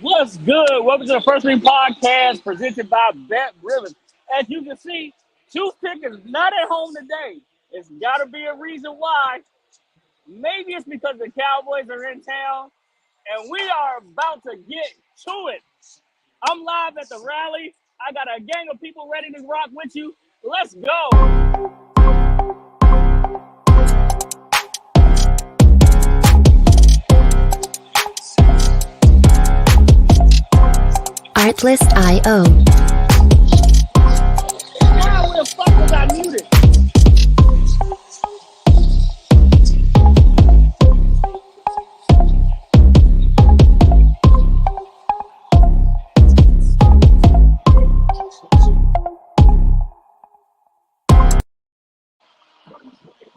What's good? Welcome to the First Ring Podcast presented by Bet Rivers. As you can see, Toothpick is not at home today. It's got to be a reason why. Maybe it's because the Cowboys are in town, and we are about to get to it. I'm live at the rally. I got a gang of people ready to rock with you. Let's go. Artlist.io. Wow, where the fuck was I muted?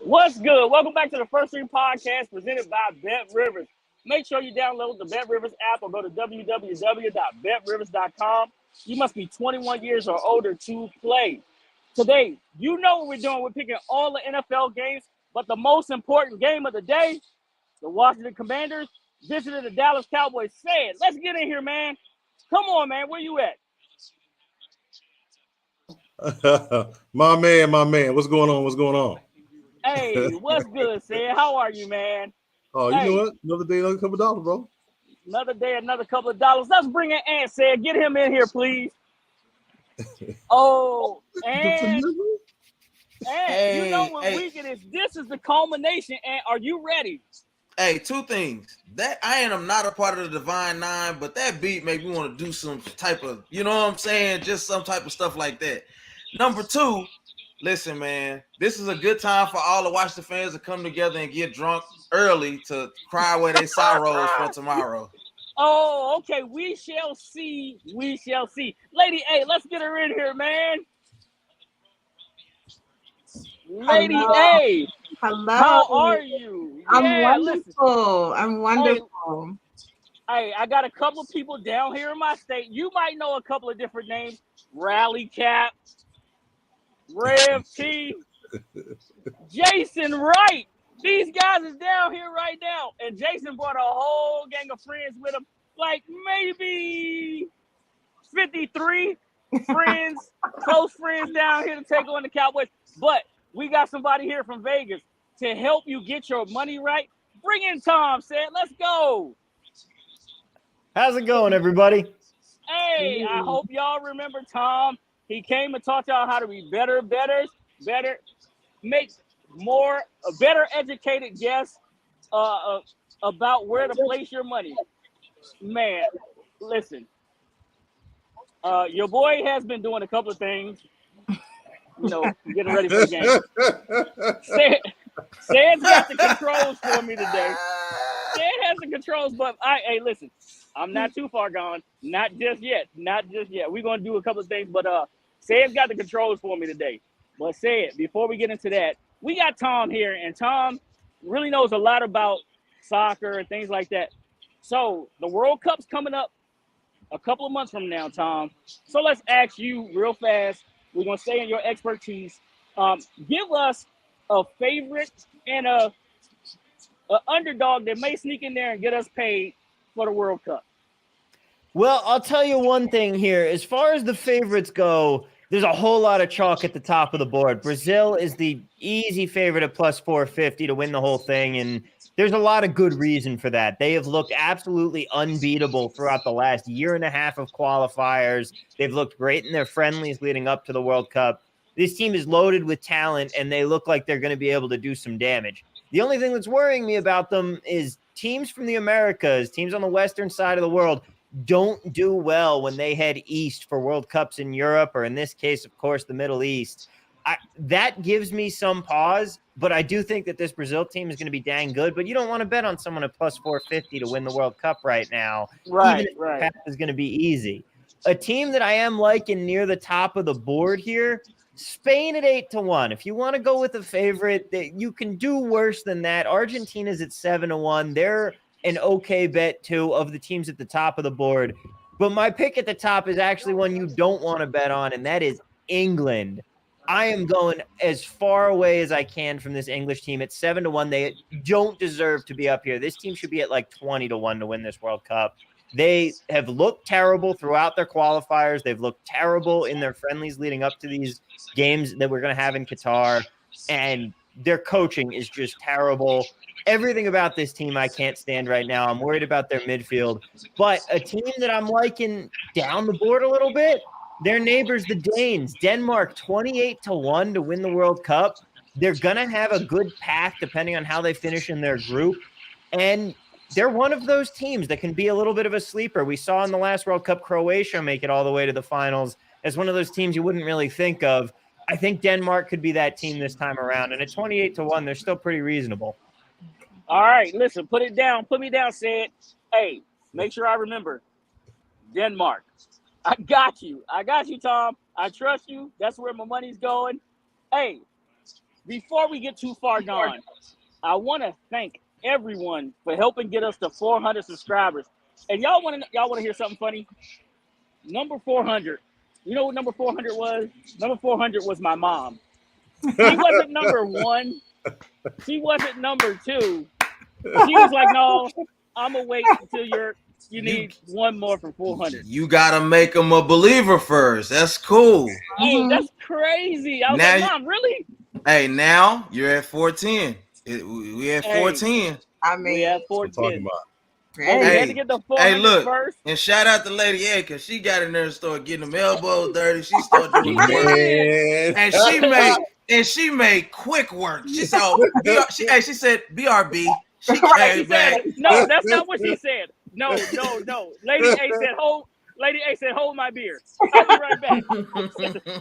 What's good? Welcome back to the First Ring Podcast presented by Bet Rivers. Make sure you download the Bet Rivers app or go to www.betrivers.com. You must be 21 years or older to play. Today, you know what we're doing. We're picking all the NFL games, but the most important game of the day, the Washington Commanders visited the Dallas Cowboys. Say it. Let's get in here, man. Come on, man. Where you at? my man. What's going on? Hey, what's good, Sid? How are you, man? Oh, you know what? Another day, another couple dollars, bro. Another day, another couple of dollars. Let's bring in Ant, Sid. Get him in here, please. Oh, and Hey, you know what hey. week it is. This is the culmination. And are you ready? Hey, two things. That I am not a part of the Divine Nine, but that beat made me want to do some type of, you know what I'm saying? Just some type of stuff like that. Number two, listen, man, this is a good time for all the Washington fans to come together and get drunk early to cry away their sorrows for tomorrow. Oh, okay. We shall see. We shall see. Lady A, let's get her in here, man. Lady Hello. A, Hello. how are you? I'm Listen. wonderful. I'm wonderful. Hey, I got a couple of people down here in my state. You might know a couple of different names. Rally Cap, Rev T, Jason Wright. These guys is down here right now. And Jason brought a whole gang of friends with him. Like maybe 53 friends, close friends down here to take on the Cowboys. But we got somebody here from Vegas to help you get your money right. Bring in Tom, said, let's go. How's it going, everybody? Hey, I hope y'all remember Tom. He came and taught y'all how to be better, make more, a better educated guess about where to place your money. Man, listen, your boy has been doing a couple of things, you know, getting ready for the game. Sam's got the controls for me today. Sam has the controls, but hey, listen, I'm not too far gone. Not just yet. We're gonna do a couple of things, but Sam's got the controls for me today. But before we get into that, we got Tom here, and Tom really knows a lot about soccer and things like that. So the World Cup's coming up a couple of months from now, Tom. So let's ask you real fast. We're gonna stay in your expertise. Give us a favorite and a underdog that may sneak in there and get us paid for the World Cup. Well, I'll tell you one thing here. As far as the favorites go, there's a whole lot of chalk at the top of the board. Brazil is the easy favorite at plus 450 to win the whole thing, and there's a lot of good reason for that. They have looked absolutely unbeatable throughout the last year and a half of qualifiers. They've looked great in their friendlies leading up to the World Cup. This team is loaded with talent, and they look like they're going to be able to do some damage. The only thing that's worrying me about them is teams from the Americas, teams on the western side of the world, don't do well when they head east for World Cups in Europe, or in this case, of course, the Middle East. That gives me some pause, but I do think that this Brazil team is going to be dang good. But you don't want to bet on someone at plus 450 to win the World Cup right now, even if the path is going to be easy. A team that I am liking near the top of the board here, Spain at 8-1. If you want to go with a favorite, that you can do worse than that. Argentina's at 7-1. They're an okay bet too of the teams at the top of the board. But my pick at the top is actually one you don't want to bet on, and that is England. I am going as far away as I can from this English team at 7-1. They don't deserve to be up here. This team should be at like 20-1 to win this World Cup. They have looked terrible throughout their qualifiers. They've looked terrible in their friendlies leading up to these games that we're going to have in Qatar. And their coaching is just terrible. Everything about this team I can't stand right now. I'm worried about their midfield. But a team that I'm liking down the board a little bit, their neighbors, the Danes. Denmark, 28-1 to win the World Cup. They're going to have a good path depending on how they finish in their group. And they're one of those teams that can be a little bit of a sleeper. We saw in the last World Cup, Croatia make it all the way to the finals as one of those teams you wouldn't really think of. I think Denmark could be that team this time around. And at 28-1, they're still pretty reasonable. All right, listen, put it down. Put me down, Sid. Hey, make sure I remember. Denmark. I got you. I got you, Tom. I trust you. That's where my money's going. Hey, before we get too far gone, I want to thank everyone for helping get us to 400 subscribers. And y'all want to hear something funny? Number 400. You know what number 400 was? Number 400 was my mom. She wasn't number 1. She wasn't number 2. She was like, no, I'm going to wait until you need one more for 400. You got to make them a believer first. That's cool. Hey, that's crazy. I was Now like, Mom, really? Hey, now you're at 410. We at 410. I We mean, have What I'm 410. talking about. We Hey, had to get the 400 look. first. And shout out to Lady A, because she got in there and started getting them elbows dirty. She started doing the work. Man. And she made quick work. She said, she said BRB. She came Right, back. No, that's not what she said. No. Lady A said, hold my beer. I'll be right back.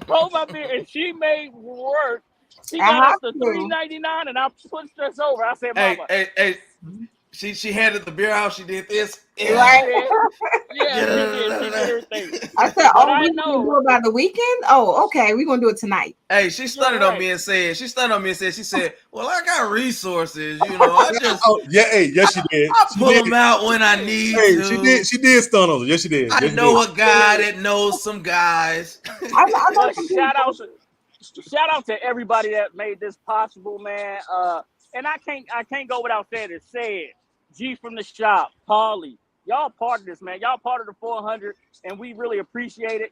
Hold my beer. And she made work. She got us to $3.99 and I pushed us over. I said, Mama. Hey. She handed the beer out. She did this. Right. Yeah, she did everything. I said, But oh, I we know. going to do it by the weekend? Oh, okay. We're going to do it tonight. Hey, she stunned on me and said, she said, well, I got resources, I just Yes, she did. I She pull did. them out when I need Hey, to. she did stun on her. Yes, she did. I Yes, she know did. a guy that knows some guys. I know some Shout out to everybody that made this possible, man. And I can't go without saying it. Say it. G from the shop, Paulie. Y'all part of this, man. Y'all part of the 400, and we really appreciate it.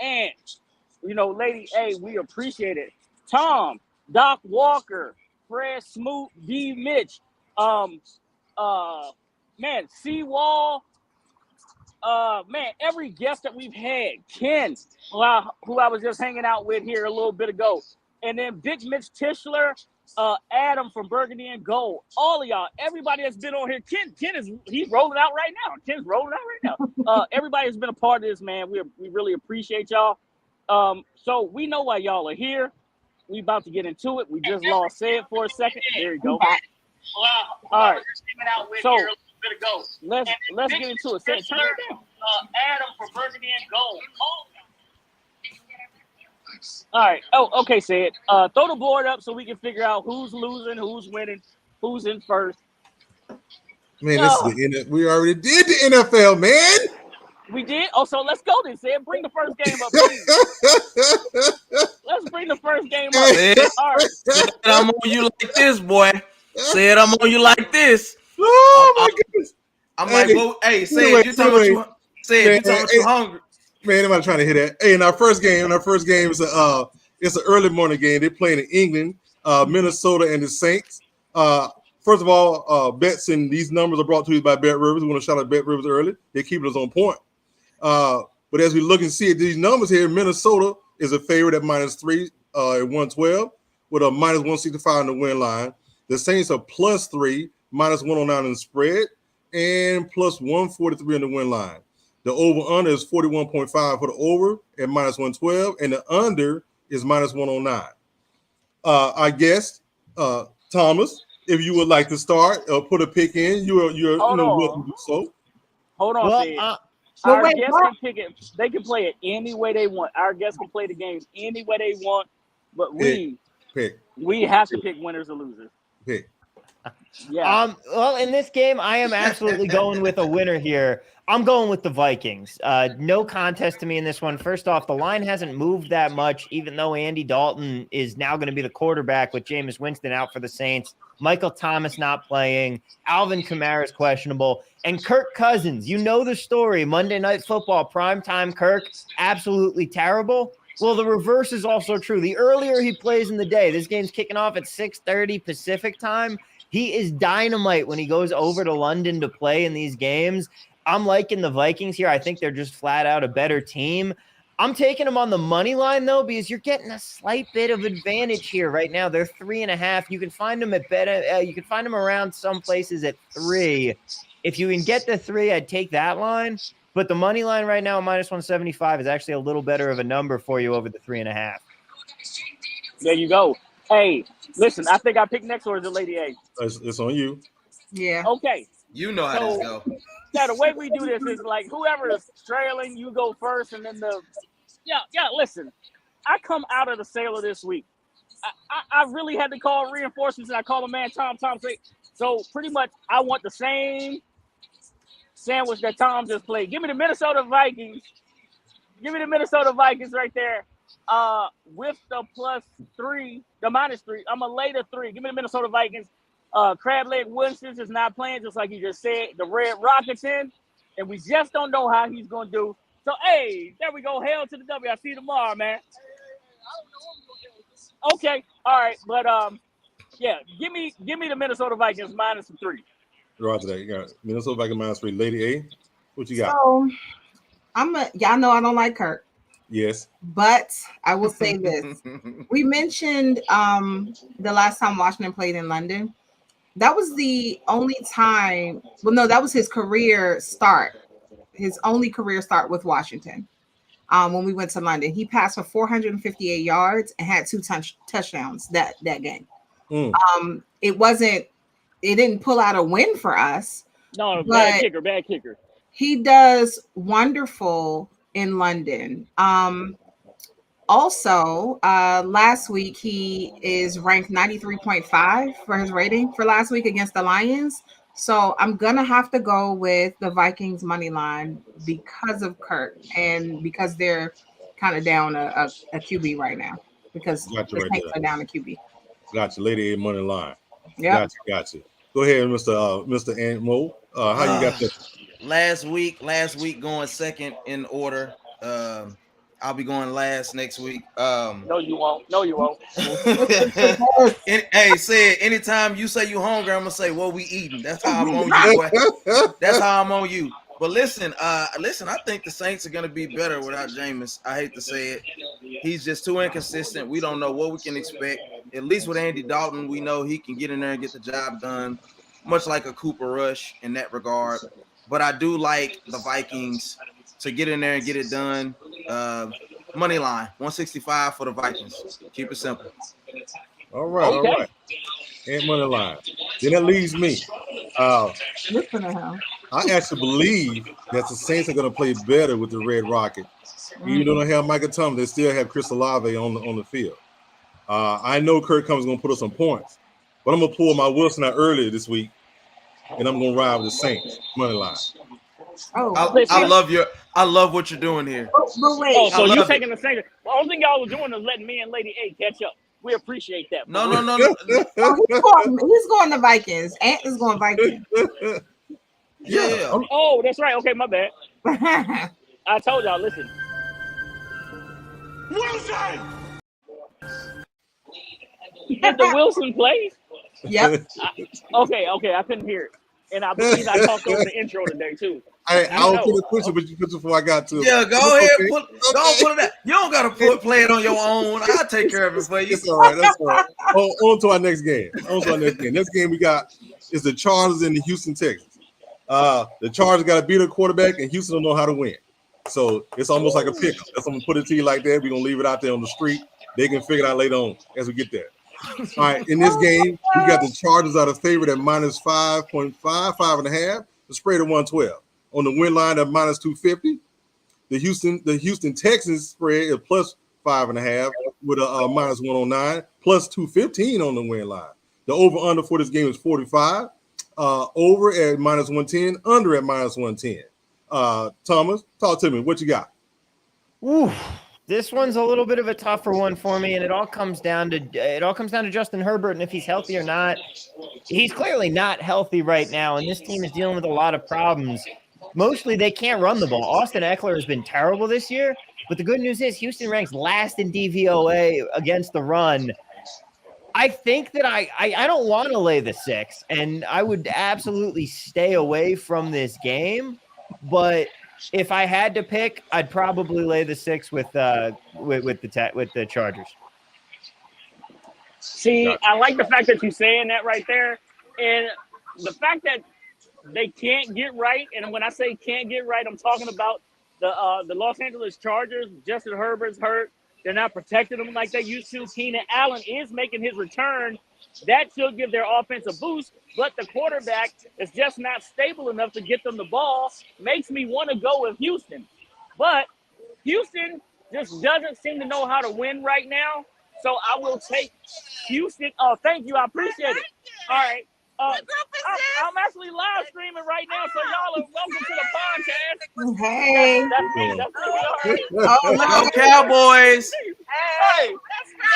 And Lady A, we appreciate it. Tom, Doc Walker, Fred Smoot, D. Mitch, man, Seawall, man, every guest that we've had, Ken, who I was just hanging out with here a little bit ago, and then Big Mitch Tischler, Adam from Burgundy and Gold, all of y'all, everybody that's been on here. Ken he's rolling out right now. Ken's rolling out right now. Everybody has been a part of this, man. We really appreciate y'all. So we know why y'all are here. We about to get into it. We just lost Sid for a second. There you go. All right. So let's get into it. Sid, turn it down. Adam from Burgundy and Gold. All right. Oh, okay, Sid. Throw the board up so we can figure out who's losing, who's winning, who's in first. Man, we already did the NFL, man. We did? Oh, so let's go then, Sid. Bring the first game up, please. Let's bring the first game up. Said, All right. I'm on you like this, boy. Said I'm on you like this. Oh my goodness. I'm like, well, hey, Said, you talking about you hungry. Man, am I trying to hit that? Hey, in our first game is it's an early morning game. They're playing in England, Minnesota and the Saints. First of all, bets and these numbers are brought to you by Bet Rivers. We want to shout out Bet Rivers early. They're keeping us on point. But as we look and see at these numbers here, Minnesota is a favorite at -3 at 112 with a -165 in the win line. The Saints are +3, -109 in the spread, and +143 in the win line. The over-under is 41.5 for the over at -112, and the under is -109. I guess, Thomas, if you would like to start or put a pick in, you're welcome to do so. Hold on, Well, Sid. But Our wait, guests what? can pick it. They can play it any way they want. Our guests can play the games any way they want, but we have to pick winners or losers. Pick. Yeah. Well, in this game, I am absolutely going with a winner here. I'm going with the Vikings. No contest to me in this one. First off, the line hasn't moved that much, even though Andy Dalton is now going to be the quarterback with Jameis Winston out for the Saints. Michael Thomas not playing. Alvin Kamara is questionable. And Kirk Cousins, you know the story. Monday Night Football, primetime Kirk, absolutely terrible. Well, the reverse is also true. The earlier he plays in the day, this game's kicking off at 6:30 Pacific time. He is dynamite when he goes over to London to play in these games. I'm liking the Vikings here. I think they're just flat out a better team. I'm taking them on the money line, though, because you're getting a slight bit of advantage here right now. They're 3.5. You can find them at better. You can find them around some places at 3. If you can get the 3, I'd take that line. But the money line right now, -175, is actually a little better of a number for you over the 3.5. There you go. Hey, listen, I think I picked next, or is it Lady A? It's on you. Yeah. Okay. You know how this go. Yeah, the way we do this is like whoever is trailing, you go first, and then listen, I come out of the sailor this week. I really had to call reinforcements, and I called a man Tom. So pretty much I want the same sandwich that Tom just played. Give me the Minnesota Vikings. Give me the Minnesota Vikings right there. With the +3, the -3. I'm gonna lay the 3. Give me the Minnesota Vikings. Crab Leg Winston is not playing, just like you just said. The Red Rockets in, and we just don't know how he's gonna do. So hey, there we go. Hail to the W. I see you tomorrow, man. Okay, all right, but yeah, give me the Minnesota Vikings -3. Roger that. You got Minnesota Vikings -3. Lady A, what you got? So y'all know I don't like Kirk, Yes. but I will say this. We mentioned the last time Washington played in London. That was the only time. Well, no, that was his career start. His only career start with Washington. When we went to London, he passed for 458 yards and had 2 touchdowns that game. It didn't pull out a win for us. No, bad kicker. He does wonderful in London. Also, last week he is ranked 93.5 for his rating for last week against the Lions. So I'm gonna have to go with the Vikings money line because of Kirk and because they're kind of down a QB right now because the Saints are down a QB. Gotcha, Lady A money line. Yeah, Gotcha. Go ahead, Mr. Ant-Mo. How you got that? Last week going second in order. I'll be going last next week. No, you won't. Hey, say it. Anytime you say you hungry, I'm gonna say, "What we eating?" That's how I'm on you. Boy. That's how I'm on you. But listen. I think the Saints are gonna be better without Jameis. I hate to say it. He's just too inconsistent. We don't know what we can expect. At least with Andy Dalton, we know he can get in there and get the job done, much like a Cooper Rush in that regard. But I do like the Vikings to get in there and get it done. Money line 165 for the Vikings. Keep it simple. All right. And money line. Then that leaves me. listen to him. I actually believe that the Saints are going to play better with the Red Rocket. Even though they have Michael Thomas, they still have Chris Olave on the field. I know Kirk Cousins is going to put up some points, but I'm going to pull my Wilson out earlier this week, and I'm going to ride with the Saints money line. Oh, I love what you're doing here. but wait. Oh, so you're it. taking the Saints. The only thing y'all was doing is letting me and Lady A catch up. We appreciate that. No. He's going to Vikings. Ant is going Vikings. Yeah. Oh, that's right. Okay, my bad. I told y'all. Listen. Wilson. Did the Wilson play? Yep. Okay. I couldn't hear it, and I believe I talked over the intro today too. I was put a picture, but you put it before I got to it. Yeah, go ahead. Put it out. You don't got to play it on your own. I'll take care of it for you. That's all right. On to our next game. Next game we got is the Chargers and the Houston Texans. The Chargers got to beat a quarterback, and Houston don't know how to win. So it's almost like a pick'em. That's I'm gonna put it to you like that. We're gonna leave it out there on the street. They can figure it out later on as we get there. All right, in this game, we got the Chargers are the favorite at -5.5, 5.5. The spread at 112. On the win line at -250. The Houston Texans spread at +5.5 with a -109, +215 on the win line. The over/under for this game is 45. Over at -110, under at -110. Thomas, talk to me. What you got? Ooh, This one's a little bit of a tougher one for me, and it all comes down to Justin Herbert and if he's healthy or not. He's clearly not healthy right now, and this team is dealing with a lot of problems. Mostly they can't run the ball. Austin Eckler has been terrible this year, but the good news is Houston ranks last in DVOA against the run. I think that I don't want to lay the 6, and I would absolutely stay away from this game, but if I had to pick, I'd probably lay the 6 with the Chargers. See, I like the fact that you're saying that right there, and the fact that they can't get right. And when I say can't get right, I'm talking about the Los Angeles Chargers. Justin Herbert's hurt. They're not protecting him like they used to. Keenan Allen is making his return. That should give their offense a boost, but the quarterback is just not stable enough to get them the ball. Makes me want to go with Houston. But Houston just doesn't seem to know how to win right now. So I will take Houston. Oh, thank you. I appreciate it. All right. I'm actually live streaming right now, so y'all are welcome to the podcast. Hey. That's me. Oh, Go Cowboys! Hey.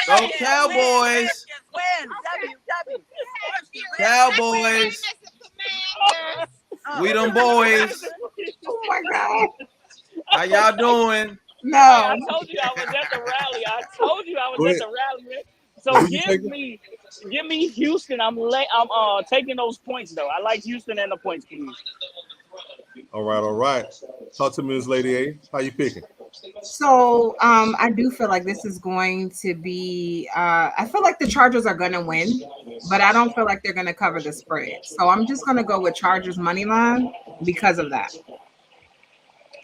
Go Cowboys! Cowboys! We them boys. oh my God. How y'all doing? No. I told you I was at the rally. Man. So Who you give me Houston. I'm taking those points though. I like Houston and the points, please. All right. Talk to me, Ms. Lady A. How you picking? So I do feel like this is going to be I feel like the Chargers are gonna win, but I don't feel like they're gonna cover the spread. So I'm just gonna go with Chargers money line because of that.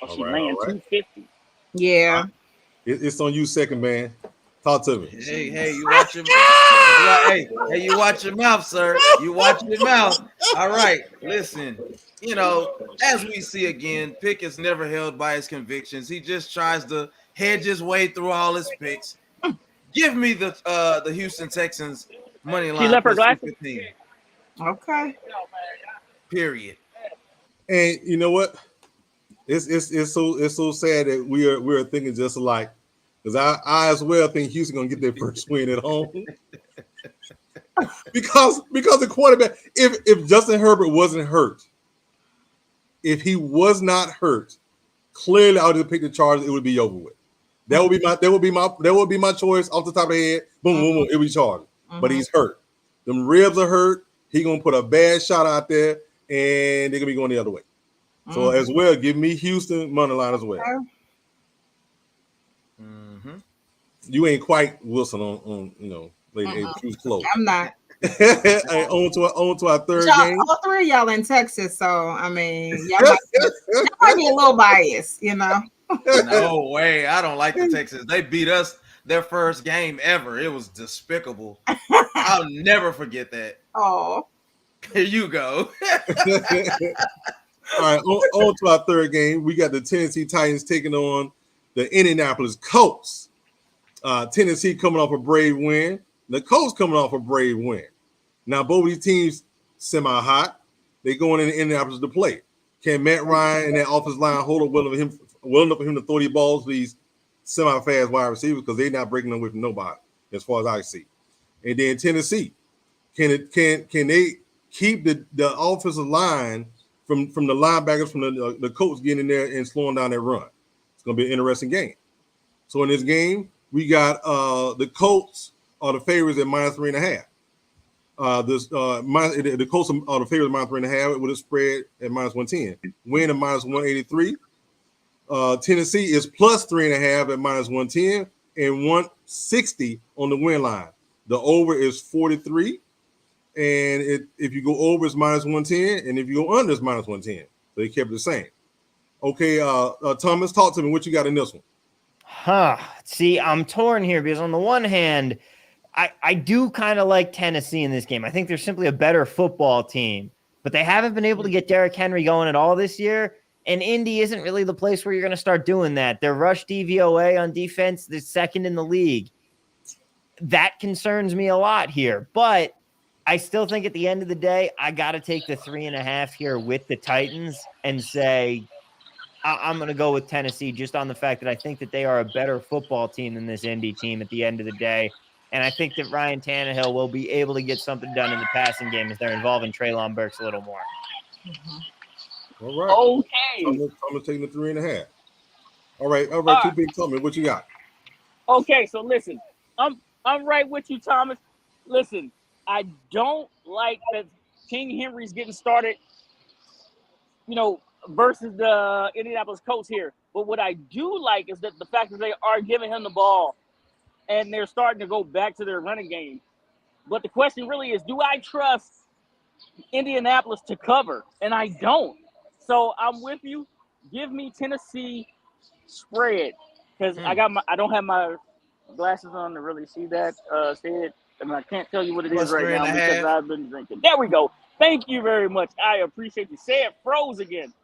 Oh, she All right, laying all right. 250. Yeah. It's on you second, man. Talk to me. Hey, you watch your hey, you watch your mouth, sir. You watch your mouth. All right, listen. You know, as we see again, Pickett's never held by his convictions. He just tries to hedge his way through all his picks. Give me the Houston Texans money line. She left her plus glasses? 215. Okay. Period. And you know what? It's so sad that we're thinking just alike. Because I as well think Houston gonna get their first win at home. because the quarterback, if Justin Herbert wasn't hurt, if he was not hurt, clearly I would have picked the Chargers, it would be over with. That would be my choice off the top of the head. Boom, boom, boom, it would be Chargers. But he's hurt. Them ribs are hurt. He gonna put a bad shot out there, and they're gonna be going the other way. So as well, give me Houston money line as well. You ain't quite Wilson on Lady A. She was close. I'm not. Hey, on to our third game. All three of y'all in Texas, so I mean, y'all might be a little biased, you know. No way. I don't like the Texans. They beat us their first game ever. It was despicable. I'll never forget that. Oh. Here you go. All right, on to our third game. We got the Tennessee Titans taking on the Indianapolis Colts. Tennessee coming off a brave win. The Colts coming off a brave win. Now, both of these teams semi-hot. They going into Indianapolis to play. Can Matt Ryan and that offensive line hold up well enough for him to throw these balls to these semi-fast wide receivers because they're not breaking them away from nobody, as far as I see. And then Tennessee, can they keep the offensive line from the linebackers, from the Colts getting in there and slowing down their run? It's going to be an interesting game. So in this game, we got the Colts are the favorites at -3.5. The Colts are the favorites at -3.5 with a spread at -110. Win at -183. Tennessee is +3.5 at -110 and 160 on the win line. The over is 43, and if you go over, it's -110, and if you go under, it's -110. So they kept it the same. Okay, Thomas, talk to me. What you got in this one? See, I'm torn here because on the one hand, I do kind of like Tennessee in this game. I think they're simply a better football team, but they haven't been able to get Derrick Henry going at all this year. And Indy isn't really the place where you're going to start doing that. Their rush DVOA on defense, they're second in the league. That concerns me a lot here, but I still think at the end of the day, I got to take the 3.5 here with the Titans and say, I'm going to go with Tennessee just on the fact that I think that they are a better football team than this Indy team at the end of the day. And I think that Ryan Tannehill will be able to get something done in the passing game as they're involving Treylon Burks a little more. All right. Okay. I'm gonna take the 3.5. All right. right. Too big. Tell me what you got. Okay, so listen, I'm right with you, Thomas. Listen, I don't like that King Henry's getting started, versus the Indianapolis Colts here. But what I do like is that the fact that they are giving him the ball and they're starting to go back to their running game. But the question really is, do I trust Indianapolis to cover? And I don't. So I'm with you. Give me Tennessee spread, because I don't have my glasses on to really see that said, and I can't tell you what it is right now because I've been drinking. There we go. Thank you very much. I appreciate you. Say it froze again.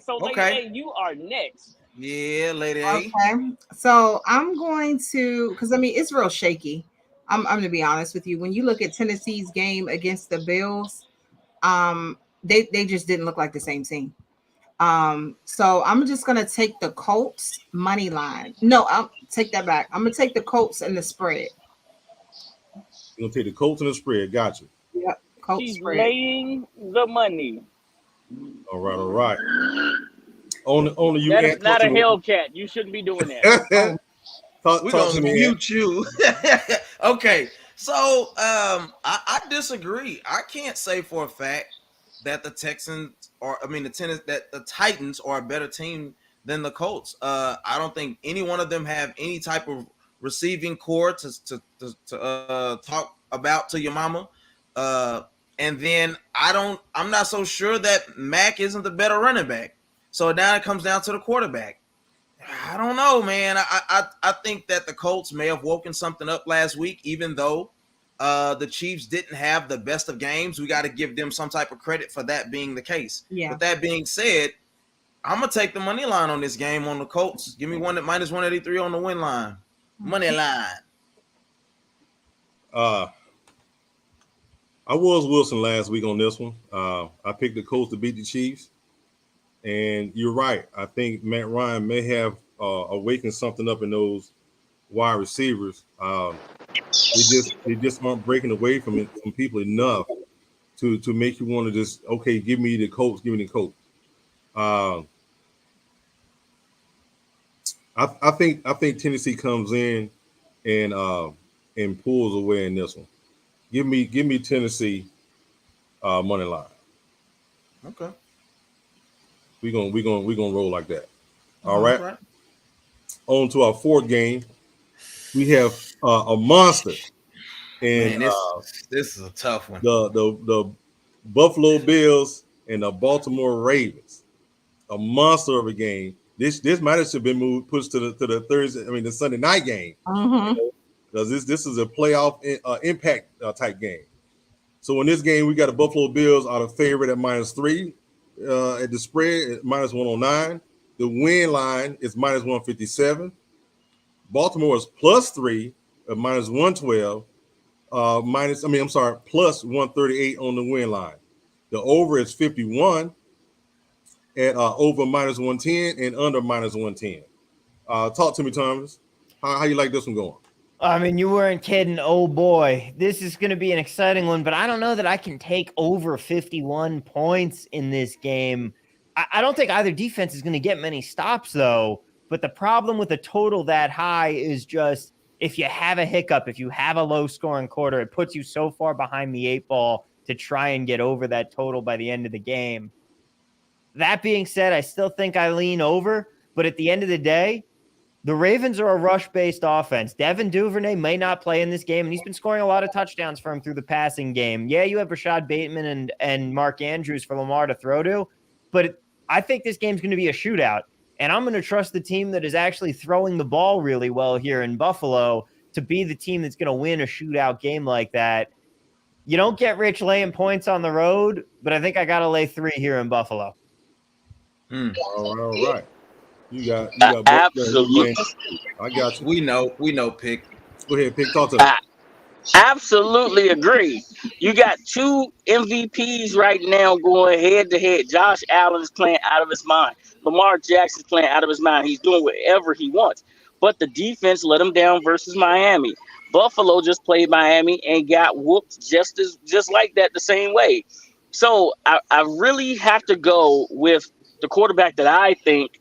So Lady A, you are next. Yeah, Lady A. Okay. So I'm going to, because it's real shaky. I'm going to be honest with you. When you look at Tennessee's game against the Bills, they just didn't look like the same team. So I'm just going to take the Colts money line. No, I'll take that back. I'm going to take the Colts and the spread. You're going to take the Colts and the spread. Gotcha. Yep. Colts She's spread. laying the money. All right. Only you. That is not a Hellcat. You shouldn't be doing that. We're going to mute you. Okay. So I disagree. I can't say for a fact that the Titans are a better team than the Colts. I don't think any one of them have any type of receiving core to talk about to your mama. And then I'm not so sure that Mac isn't the better running back. So now it comes down to the quarterback. I don't know, man. I think that the Colts may have woken something up last week, even though the Chiefs didn't have the best of games. We got to give them some type of credit for that being the case. Yeah. With that being said, I'm going to take the money line on this game on the Colts. Give me one at minus 183 on the win line. Money line. I was Wilson last week on this one. I picked the Colts to beat the Chiefs. And you're right. I think Matt Ryan may have awakened something up in those wide receivers. They just aren't breaking away from people enough to make you want to just, okay, give me the Colts. I think Tennessee comes in and pulls away in this one. Give me Tennessee money line. Okay. We're gonna roll like that. All right. On to our fourth game. We have a monster. And man, this is a tough one. The Buffalo Bills and the Baltimore Ravens. A monster of a game. This might have been pushed to the Thursday, the Sunday night game. Because this is a playoff impact type game. So in this game, we got the Buffalo Bills are the favorite at -3. At the spread at -109. The win line is -157. Baltimore is +3 at -112. +138 on the win line. The over is 51 at over -110 and under -110. Talk to me, Thomas. How you like this one going? You weren't kidding. Oh boy, this is going to be an exciting one, but I don't know that I can take over 51 points in this game. I don't think either defense is going to get many stops, though. But the problem with a total that high is just if you have a hiccup, if you have a low scoring quarter, it puts you so far behind the 8 ball to try and get over that total by the end of the game. That being said, I still think I lean over, but at the end of the day, the Ravens are a rush-based offense. Devin Duvernay may not play in this game, and he's been scoring a lot of touchdowns for him through the passing game. Yeah, you have Rashad Bateman and Mark Andrews for Lamar to throw to, but I think this game's going to be a shootout, and I'm going to trust the team that is actually throwing the ball really well here in Buffalo to be the team that's going to win a shootout game like that. You don't get rich laying points on the road, but I think I got to lay 3 here in Buffalo. All right. You got absolutely. I got you. We know, Pick. Go ahead, Pick. Talk to me. Absolutely agree. You got two MVPs right now going head to head. Josh Allen is playing out of his mind. Lamar Jackson's playing out of his mind. He's doing whatever he wants. But the defense let him down versus Miami. Buffalo just played Miami and got whooped just like that the same way. So I really have to go with the quarterback that I think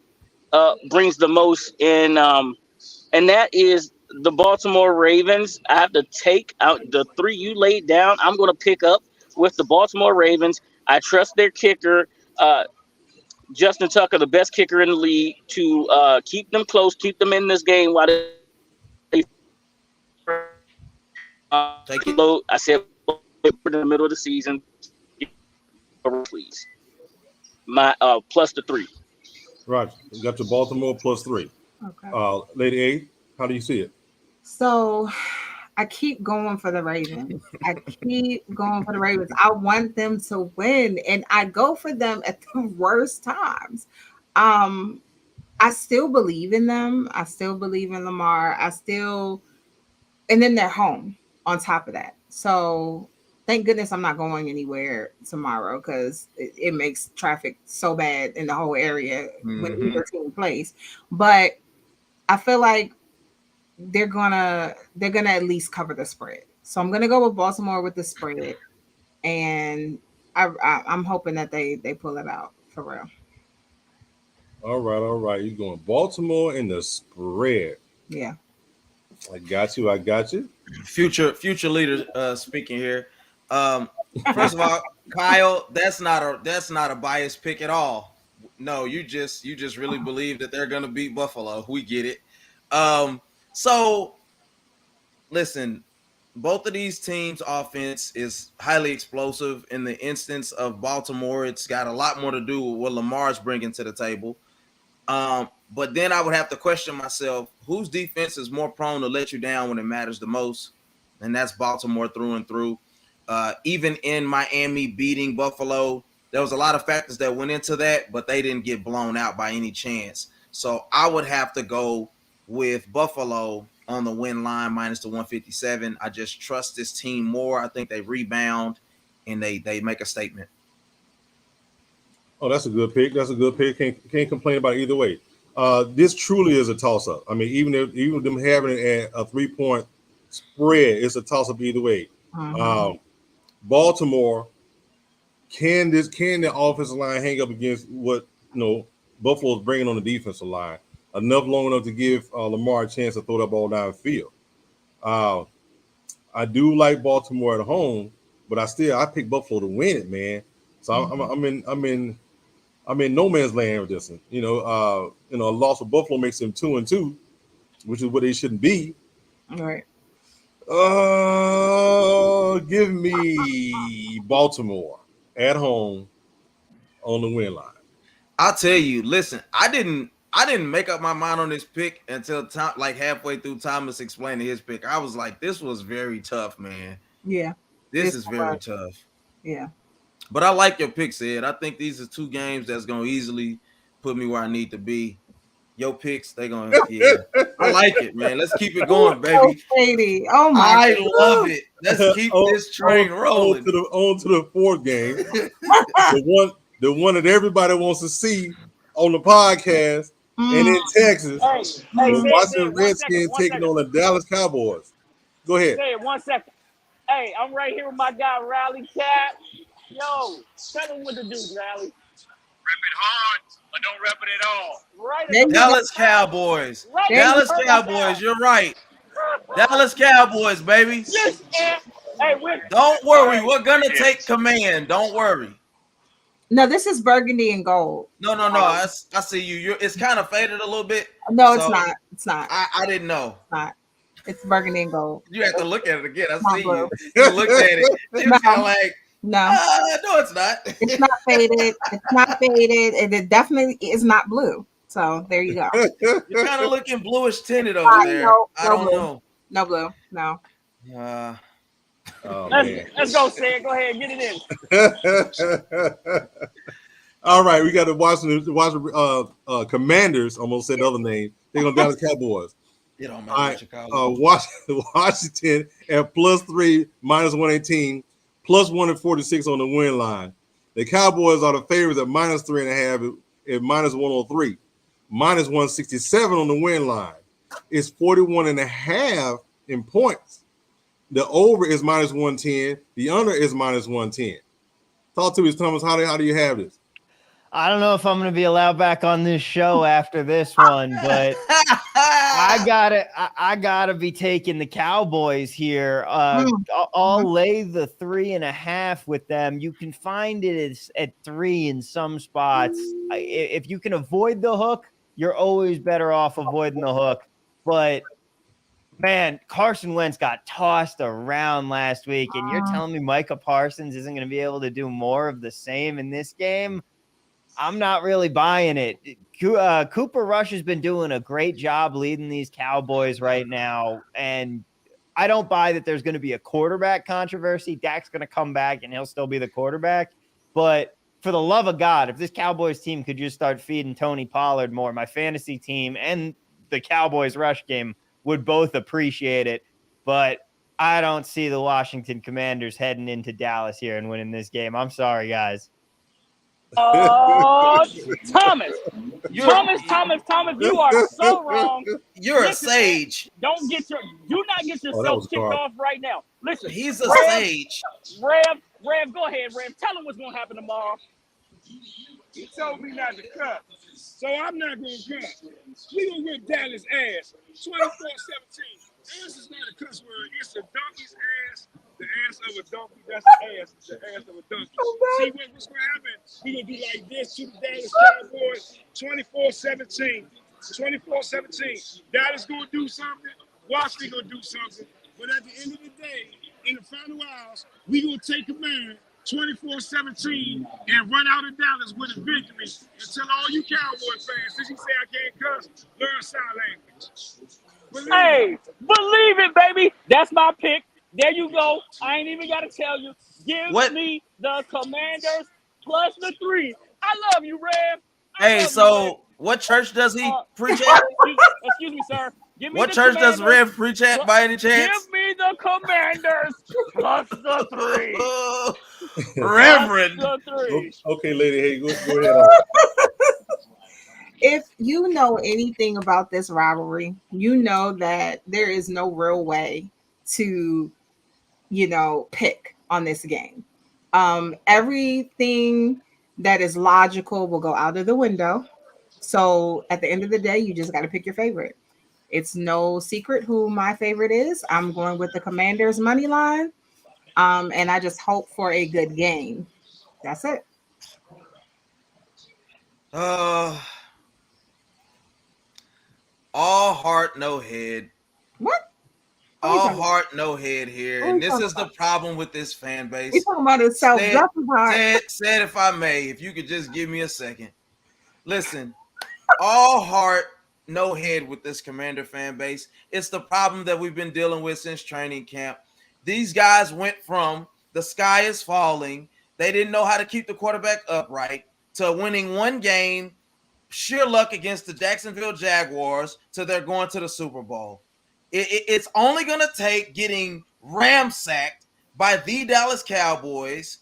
brings the most in, and that is the Baltimore Ravens. I have to take out the three you laid down. I'm going to pick up with the Baltimore Ravens. I trust their kicker, Justin Tucker, the best kicker in the league, to keep them close, keep them in this game while they Take it. low. I said in the middle of the season, please. My plus the 3. Roger. You got your Baltimore +3. Okay. Lady A, how do you see it? So I keep going for the Ravens. I want them to win, and I go for them at the worst times. I still believe in them. I still believe in Lamar. And then they're home on top of that. So thank goodness I'm not going anywhere tomorrow because it makes traffic so bad in the whole area when either team plays. But I feel like they're gonna at least cover the spread. So I'm gonna go with Baltimore with the spread, and I'm hoping that they pull it out for real. All right. You're going Baltimore in the spread. Yeah. I got you. Future leader speaking here. First of all, Kyle, that's not a biased pick at all. No, you just really believe that they're gonna beat Buffalo. We get it. So listen, both of these teams' offense is highly explosive. In the instance of Baltimore, it's got a lot more to do with what Lamar's bringing to the table. But then I would have to question myself, whose defense is more prone to let you down when it matters the most? And that's Baltimore through and through. Even in Miami beating Buffalo, there was a lot of factors that went into that, but they didn't get blown out by any chance. So I would have to go with Buffalo on the win line minus the 157. I just trust this team more. I think they rebound and they make a statement. Oh, that's a good pick. Can't complain about it either way. This truly is a toss-up. I mean, even them having it at a 3-point spread, it's a toss-up either way. Baltimore, can the offensive line hang up against what Buffalo's bringing on the defensive line long enough to give Lamar a chance to throw that ball down the field? I do like Baltimore at home, but I pick Buffalo to win it, man. So I'm in no man's land with this one. A loss of Buffalo makes them 2-2, which is what they shouldn't be. All right. Give me Baltimore at home on the win line. I'll tell you, listen, I didn't make up my mind on this pick until halfway through Thomas explaining his pick. I was like, this was very tough, man. Yeah. This is very tough. Yeah. But I like your picks, Ed. I think these are two games that's going to easily put me where I need to be. Your picks, they're going to, yeah. I like it, man. Let's keep it going, baby. Oh, my God. Love it. Let's keep this train rolling. On to the fourth game. the one that everybody wants to see on the podcast and in Texas. The Washington Redskins taking on the Dallas Cowboys. Go ahead. Say it 1 second. Hey, I'm right here with my guy, Riley Cat. Yo, tell him what to do, Riley. Rep it hard, or don't rep it at all. Right. Dallas Cowboys. Right. Dallas Cowboys, you're right. Dallas Cowboys, baby. Yes, hey, don't worry. We're going to take command. Don't worry. No, this is burgundy and gold. No. I see you. It's kind of faded a little bit. No, it's not. It's not. I didn't know. It's not. It's burgundy and gold. You have to look at it again. I see you. You looked at it. You was kind of like, no, it's not. It's not faded. It's not faded. And it definitely is not blue. So there you go. You're kind of looking bluish tinted over there. I don't know. No blue. No. Let's go, Sam. Go ahead, get it in. All right, we got the Washington Commanders. Almost said the other name. They're going to Dallas Cowboys. It don't All matter. right, Chicago. Washington at +3, -118, +146 on the win line. The Cowboys are the favorites at -3.5 at -103, -167 on the win line. It's 41.5 in points. The over is -110. The under is -110. Talk to us, Thomas. How do you have this? I don't know if I'm going to be allowed back on this show after this one, but I gotta be taking the Cowboys here. I'll lay the 3.5 with them. You can find it at 3 in some spots. If you can avoid the hook, you're always better off avoiding the hook. But man, Carson Wentz got tossed around last week, and you're telling me Micah Parsons isn't going to be able to do more of the same in this game? I'm not really buying it. Cooper Rush has been doing a great job leading these Cowboys right now, and I don't buy that there's going to be a quarterback controversy. Dak's going to come back, and he'll still be the quarterback. But for the love of God, if this Cowboys team could just start feeding Tony Pollard more, my fantasy team and the Cowboys rush game would both appreciate it. But I don't see the Washington Commanders heading into Dallas here and winning this game. I'm sorry, guys. Oh, Thomas, you are so wrong. You're a sage. Do not get yourself kicked off right now. Listen, he's a sage. Rev, go ahead, Rev. Tell him what's gonna happen tomorrow. He told me not to cut, so I'm not gonna cut. We gonna whip Dallas ass, 24-17. Ass is not a cuss word. It's a donkey's ass. The ass of a donkey, that's the ass. The ass of a donkey. See what's going to happen? We're going to be like this to the Dallas Cowboys, 24-17. 24-17. Dallas going to do something. Washington going to do something. But at the end of the day, in the final hours, we're going to take command 24-17 and run out of Dallas with a victory. And tell all you Cowboy fans, since you say I can't cuss, learn sign language. Believe it, baby. That's my pick. There you go. I ain't even got to tell you. Give me the Commanders plus the 3. I love you, Rev. What church does he preach at? Excuse me, sir. What church does Rev preach at by any chance? Give me the Commanders plus the 3. Reverend. Plus the 3. Okay, lady. Hey, go ahead on. If you know anything about this rivalry, you know that there is no real way to, pick on this game. Everything that is logical will go out of the window. So at the end of the day, you just got to pick your favorite. It's no secret who my favorite is. I'm going with the Commanders money line. And I just hope for a good game. That's it. All heart, no head. What? All heart, no head here. And this is the problem with this fan base. You're talking about itself. Said, if I may, if you could just give me a second. Listen, all heart, no head with this Commander fan base. It's the problem that we've been dealing with since training camp. These guys went from the sky is falling, they didn't know how to keep the quarterback upright, to winning one game, sheer luck against the Jacksonville Jaguars, to they're going to the Super Bowl. It's only going to take getting ramsacked by the Dallas Cowboys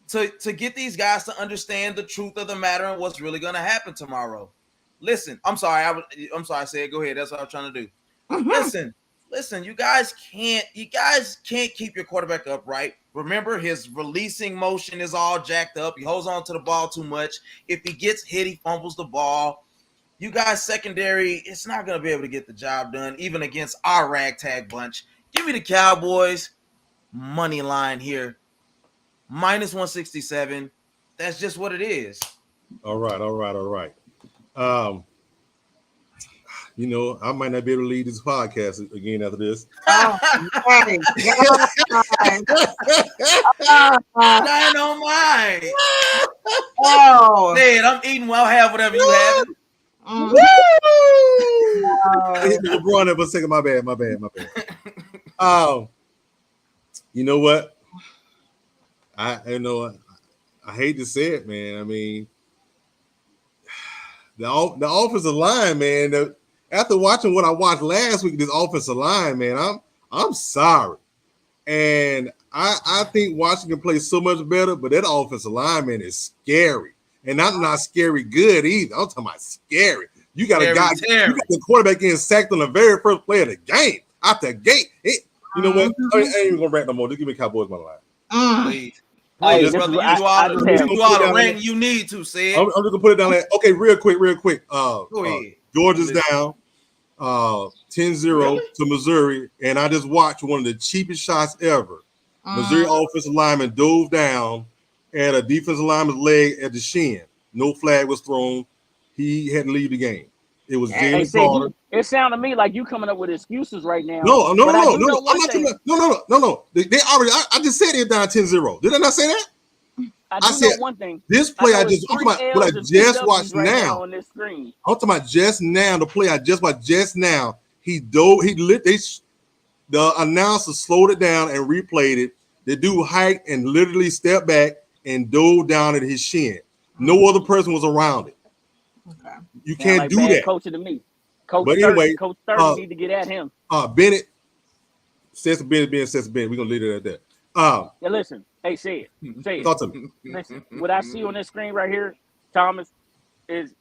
to get these guys to understand the truth of the matter and what's really going to happen tomorrow. Listen, I'm sorry. I'm sorry. I said, go ahead. That's what I'm trying to do. Listen. You guys can't keep your quarterback upright. Remember, his releasing motion is all jacked up. He holds on to the ball too much. If he gets hit, he fumbles the ball. You guys secondary, it's not going to be able to get the job done, even against our ragtag bunch. Give me the Cowboys money line here. -167. That's just what it is. All right. I might not be able to lead this podcast again after this. Dynamite. Oh, Ned, I'm eating while I have whatever you have. LeBron that was second. My bad. You know what? I hate to say it, man. I mean, the offensive line, man. after watching what I watched last week, this offensive line, man, I'm sorry. And I think Washington plays so much better, but that offensive line, man, is scary. And not scary good either. I'm talking about scary. You got a guy, you got the quarterback getting sacked on the very first play of the game. Out the gate. You know what? I ain't even gonna rant no more. Just give me Cowboys money line. Please. Hey, Please, this brother, is- you do all the have- rant you need to, say I'm it. just gonna put it down there. Okay, real quick. Go ahead. Georgia's down 10-0 to Missouri, and I just watched one of the cheapest shots ever. Missouri offensive lineman dove down at a defensive lineman's leg at the shin. No flag was thrown. He had to leave the game. It was Hey, Jalen say Carter. it sounded to me like you coming up with excuses right now. No. But I do I'm know not one talking thing. about, no. They already. I just said they're down 10-0. Did I not say that? I I do said know one thing. this play know I it's just. I'm three talking about what I L's and two just W's watched right now. on this screen. I'm talking about just now. The play I just watched just now. He dove. He lit. The announcer slowed it down and replayed it. The dude hiked and literally stepped back and dove down at his shin. No other person was around it. Okay. You Sound can't like do bad that. coaching to me. Coach But 30, anyway, Coach 30 need to get at him. Bennett says Bennett being says Bennett. We're gonna leave it at that. Yeah, listen. Hey, say it. Say it. Talk to me. Listen. What I see on this screen right here, Thomas, is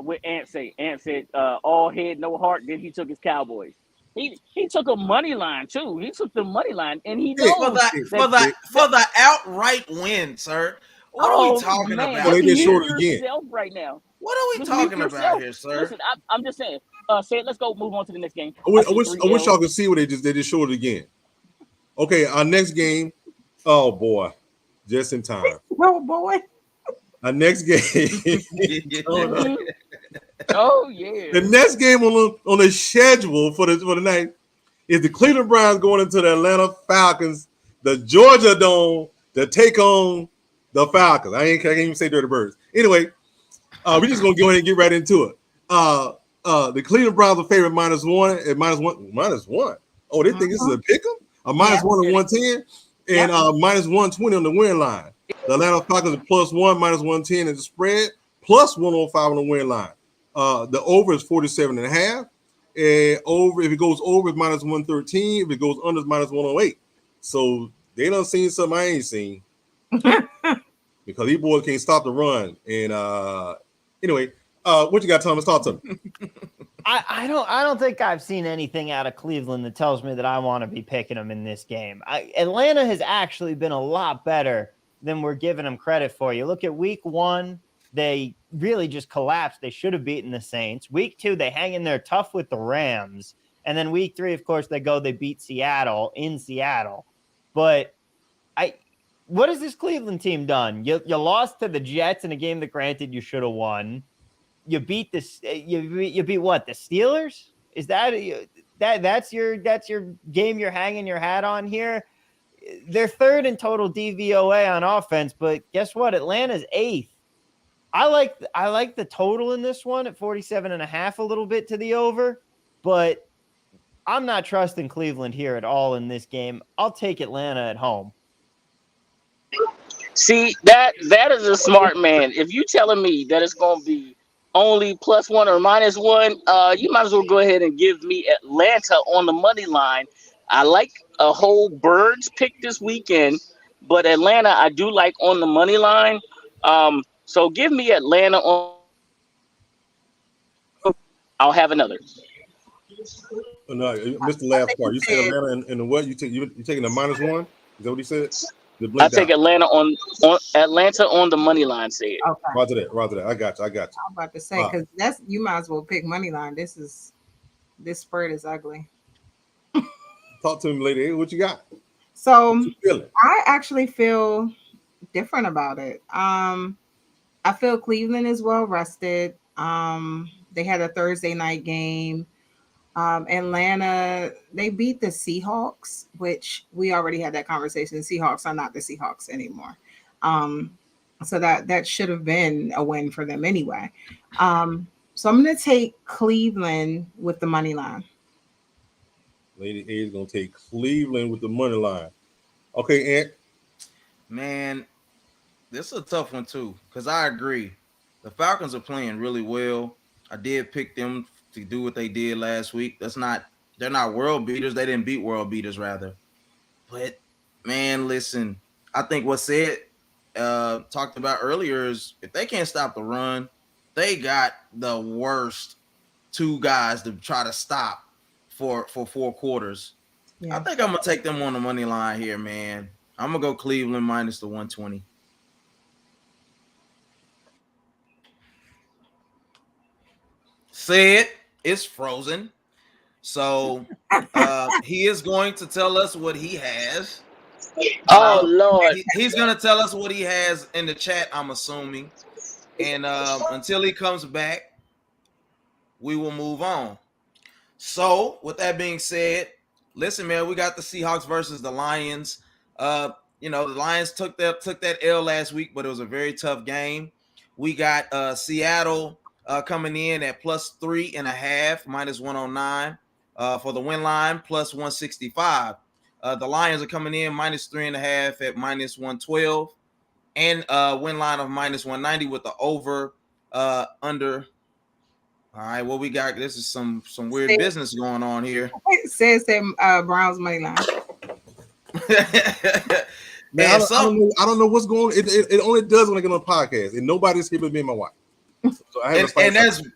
what Ant say. Ant said all head, no heart. Then he took his Cowboys. He took a money line too. He took the money line, and he knows For the outright win, sir. What are we talking about? Well, they Just just mute short again. yourself right now. What are we Just talking mute about yourself. here, sir? Listen, I'm just saying. Say it. Let's go. Move on to the next game. I wish see three y'all L's. could see what they just showed it again. Okay, our next game. Oh boy, just in time. Oh boy. Our next game. Mhm. Oh yeah. The next game on the schedule for the night is the Cleveland Browns going into the Atlanta Falcons, the Georgia Dome, to take on the Falcons. I can't even say Dirty Birds. Anyway, we're just gonna go ahead and get right into it. The Cleveland Browns are favorite -1 and -1. Oh, they think this is a pick 'em? A -1 and 110 and -120 on the win line. The Atlanta Falcons are +1, -110 in the spread, +105 on the win line. The over is 47.5. Over, if it goes over, it's -113. If it goes under, it's -108. So they done seen something I ain't seen. Because these boys can't stop the run. And anyway, what you got, Thomas? Talk to me. I don't think I've seen anything out of Cleveland that tells me that I want to be picking them in this game. Atlanta has actually been a lot better than we're giving them credit for. You look at week 1, they really just collapsed. They should have beaten the Saints. Week 2, they hang in there tough with the Rams. And then week 3, of course, they beat Seattle in Seattle. But what has this Cleveland team done? You lost to the Jets in a game that, granted, you should have won. You beat you beat what? The Steelers? Is that's your game you're hanging your hat on here? They're third in total DVOA on offense, but guess what? Atlanta's 8th. I like the total in this one at 47.5 a little bit to the over, but I'm not trusting Cleveland here at all in this game. I'll take Atlanta at home. See, that is a smart man. If you telling me that it's going to be only +1 or -1, you might as well go ahead and give me Atlanta on the money line. I like a whole birds pick this weekend, but Atlanta I do like on the money line. So give me Atlanta on. I'll have another. Oh, no, I missed the last part. You said Atlanta and what? You taking the -1? Is that what he said? I take Atlanta on Atlanta on the money line. Say it. Okay. Roger that. I got you. I'm about to say, because that's, you might as well pick money line. This spread is ugly. Talk to me, lady. Hey, what you got? So What you feeling? I actually feel different about it. I feel Cleveland is well rested. They had a Thursday night game. Atlanta, they beat the Seahawks, which we already had that conversation. The Seahawks are not the Seahawks anymore. So that should have been a win for them anyway. So I'm going to take Cleveland with the money line. Lady A is going to take Cleveland with the money line. Okay, Ant. Man, this is a tough one too, because I agree. The Falcons are playing really well. I did pick them to do what they did last week. They're not world beaters. They didn't beat world beaters rather. But man, listen, I think what said talked about earlier is if they can't stop the run, they got the worst two guys to try to stop for 4 quarters. Yeah. I think I'm gonna take them on the money line here, man. I'm gonna go Cleveland minus the 120. Said it's frozen. So he is going to tell us what he has. Oh Lord. He's gonna tell us what he has in the chat, I'm assuming. And until he comes back, we will move on. So, with that being said, listen, man, we got the Seahawks versus the Lions. The Lions took that L last week, but it was a very tough game. We got Seattle coming in at +3.5, -109 for the win line, +165. The Lions are coming in -3.5 at -112, and win line of -190 with the over under. All right, what we got? This is some weird business going on here. Says Browns money line. Man, I don't know what's going on. It only does when I get on a podcast, and nobody's here but me and my wife. So I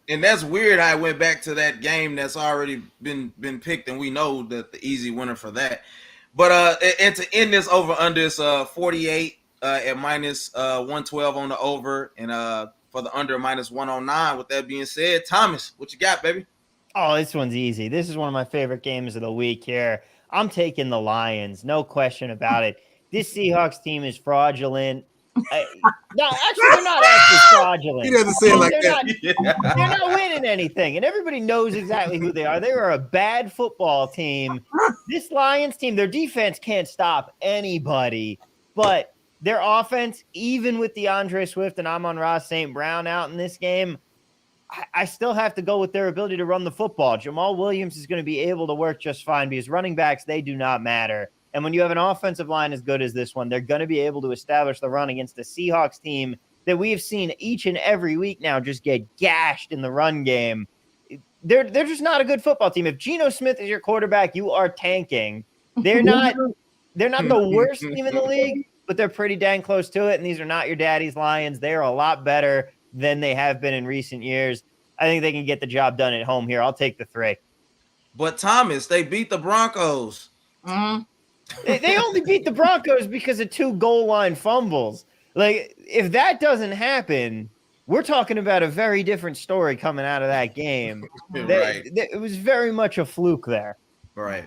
and that's weird. I went back to that game that's already been picked, and we know that the easy winner for that. But and to end this over under is 48 at -112 on the over, and for the under -109. With that being said, Thomas, what you got, baby? Oh, this one's easy. This is one of my favorite games of the week here. I'm taking the Lions, no question about it. This Seahawks team is fraudulent. No, actually, they're not actually fraudulent. He doesn't say it like that. They're not winning anything, and everybody knows exactly who they are. They are a bad football team. This Lions team, their defense can't stop anybody, but their offense, even with DeAndre Swift and Amon-Ra St. Brown out in this game, I still have to go with their ability to run the football. Jamal Williams is going to be able to work just fine because running backs, they do not matter. And when you have an offensive line as good as this one, they're going to be able to establish the run against the Seahawks team that we have seen each and every week now just get gashed in the run game. They're just not a good football team. If Geno Smith is your quarterback, you are tanking. They're not the worst team in the league, but they're pretty dang close to it. And these are not your daddy's Lions. They're a lot better than they have been in recent years. I think they can get the job done at home here. I'll take the 3. But Thomas, they beat the Broncos. Mm-hmm. They only beat the Broncos because of 2 goal line fumbles. Like, if that doesn't happen, we're talking about a very different story coming out of that game. Right. It was very much a fluke there. Right.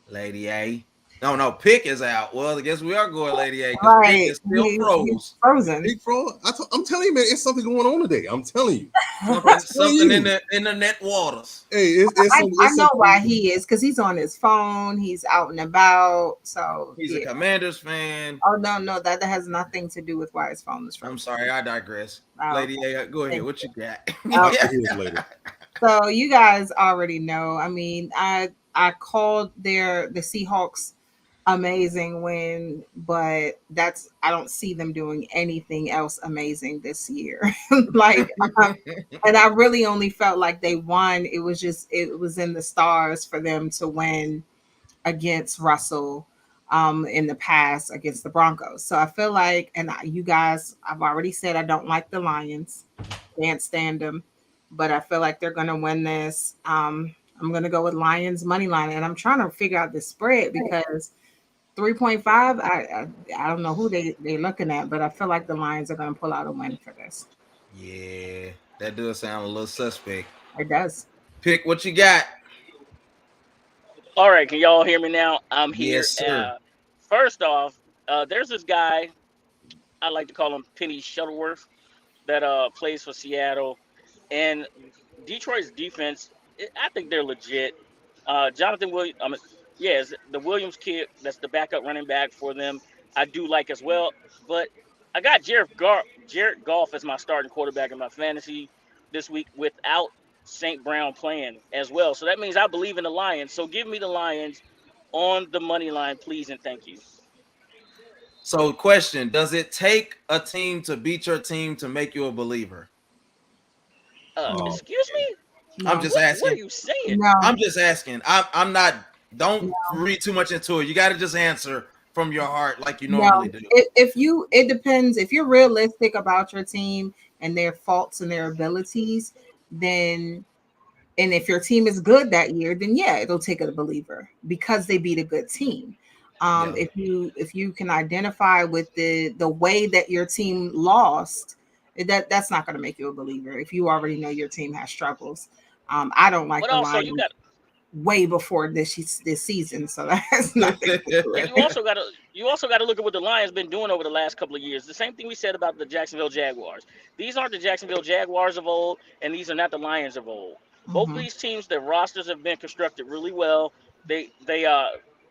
Lady A. No, Pick is out. Well, I guess we are going Lady A because Right. Pick is still froze. Frozen. Big fraud. I'm telling you, man, it's something going on today. I'm telling you. Something in the internet waters. Hey, I know why he is, because he's on his phone. He's out and about. So He's a Commanders fan. Oh no, that has nothing to do with why his phone is frozen. I'm sorry, I digress. Oh. Lady A, go ahead. What you got? later. So you guys already know. I mean, I called the Seahawks amazing win, but I don't see them doing anything else amazing this year. And I really only felt like they won. It was in the stars for them to win against Russell in the past against the Broncos. So I feel like, and you guys, I've already said I don't like the Lions, can't stand them, but I feel like they're going to win this. I'm going to go with Lions money line, and I'm trying to figure out the spread because 3.5. I don't know who they're looking at, but I feel like the Lions are going to pull out a win for this. Yeah, that does sound a little suspect. It does. Pick what you got. All right, can y'all hear me now? I'm here. Yes, sir. First off, there's this guy, I like to call him Penny Shuttleworth, that plays for Seattle. And Detroit's defense, I think they're legit. Jonathan Williams, the Williams kid, that's the backup running back for them, I do like as well. But I got Jared Goff as my starting quarterback in my fantasy this week without St. Brown playing as well. So that means I believe in the Lions. So give me the Lions on the money line, please, and thank you. So question, does it take a team to beat your team to make you a believer? No. Excuse me? I'm No. just What are asking. you saying? No. I'm just asking. I'm not. Don't No. read too much into it. You got to just answer from your heart like you No. normally do. It depends. If you're realistic about your team and their faults and their abilities, then and if your team is good that year, then yeah, it'll take a believer because they beat a good team. Yeah. If you can identify with the way that your team lost, that's not going to make you a believer. If you already know your team has struggles, I don't like But the also you Lions got way before this season, so that has nothing to do with and it. you also got to look at what the Lions been doing over the last couple of years. The same thing we said about the Jacksonville Jaguars. These aren't the Jacksonville Jaguars of old, and these are not the Lions of old. Both of Mhm. these teams, their rosters have been constructed really well. They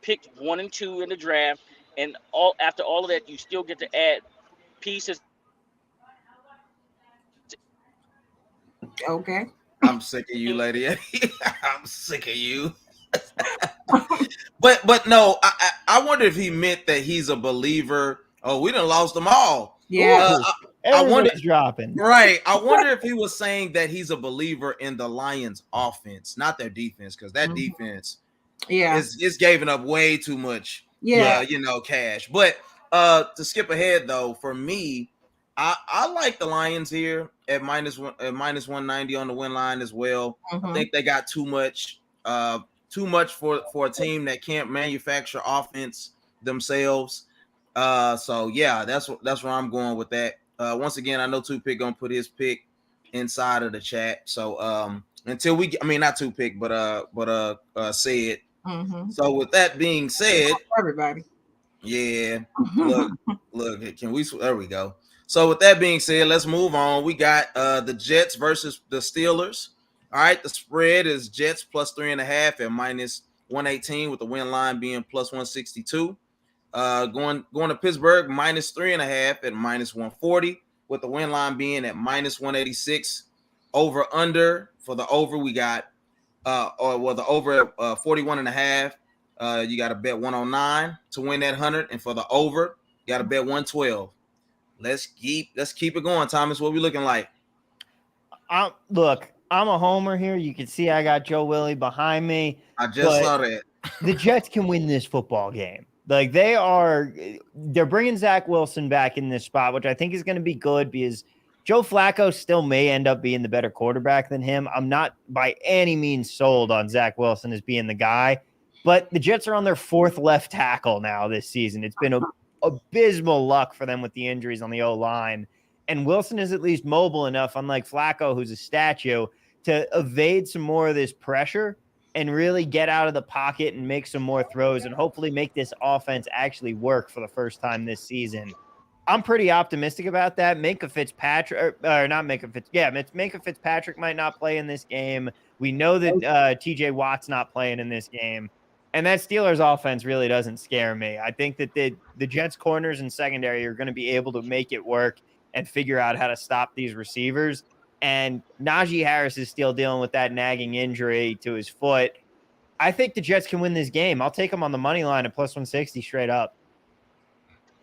picked 1 and 2 in the draft, and all after all of that, you still get to add pieces. Okay. I'm sick of you, lady. I'm sick of you. But no, I wonder if he meant that he's a believer. Oh, we done lost them all. Yeah. Ooh, I wonder. everybody's dropping. Right. I wonder if he was saying that he's a believer in the Lions offense, not their defense, because that Mhm. defense Yeah. is giving up way too much Yeah. cash. But to skip ahead though, for me, I like the Lions here at minus 190 on the win line as well. I Mhm. think they got too much for a team that can't manufacture offense themselves. So yeah, that's where I'm going with that. Once again, I know Two Pick gonna put his pick inside of the chat. So until we I mean not Two Pick, but say it. Mhm. So with that being said, Everybody. yeah, look, can we there we go. So with that being said, let's move on. We got the Jets versus the Steelers. All right, the spread is Jets plus 3.5 at minus 118, with the win line being plus 162. Going to Pittsburgh minus 3.5 at minus 140, with the win line being at minus 186. Over under for the over, we got the over 41.5. You got to bet 109 to win that 100, and for the over, you got to bet 112. Let's keep it going, Thomas. What we looking like? Look, I'm a homer here. You can see I got Joe Willie behind me. I just saw that. The Jets can win this football game. Like they're bringing Zach Wilson back in this spot, which I think is going to be good because Joe Flacco still may end up being the better quarterback than him. I'm not by any means sold on Zach Wilson as being the guy, but the Jets are on their 4th left tackle now this season. It's been abysmal luck for them with the injuries on the O-line. And Wilson is at least mobile enough, unlike Flacco, who's a statue, to evade some more of this pressure and really get out of the pocket and make some more throws and hopefully make this offense actually work for the first time this season. I'm pretty optimistic about that. Minkah Fitzpatrick, or not Minkah Fitz, yeah, Minkah Fitzpatrick might not play in this game. We know that TJ Watt's not playing in this game. And that Steelers offense really doesn't scare me. I think that the Jets corners and secondary are going to be able to make it work and figure out how to stop these receivers. And Najee Harris is still dealing with that nagging injury to his foot. I think the Jets can win this game. I'll take them on the money line at plus 160 straight up.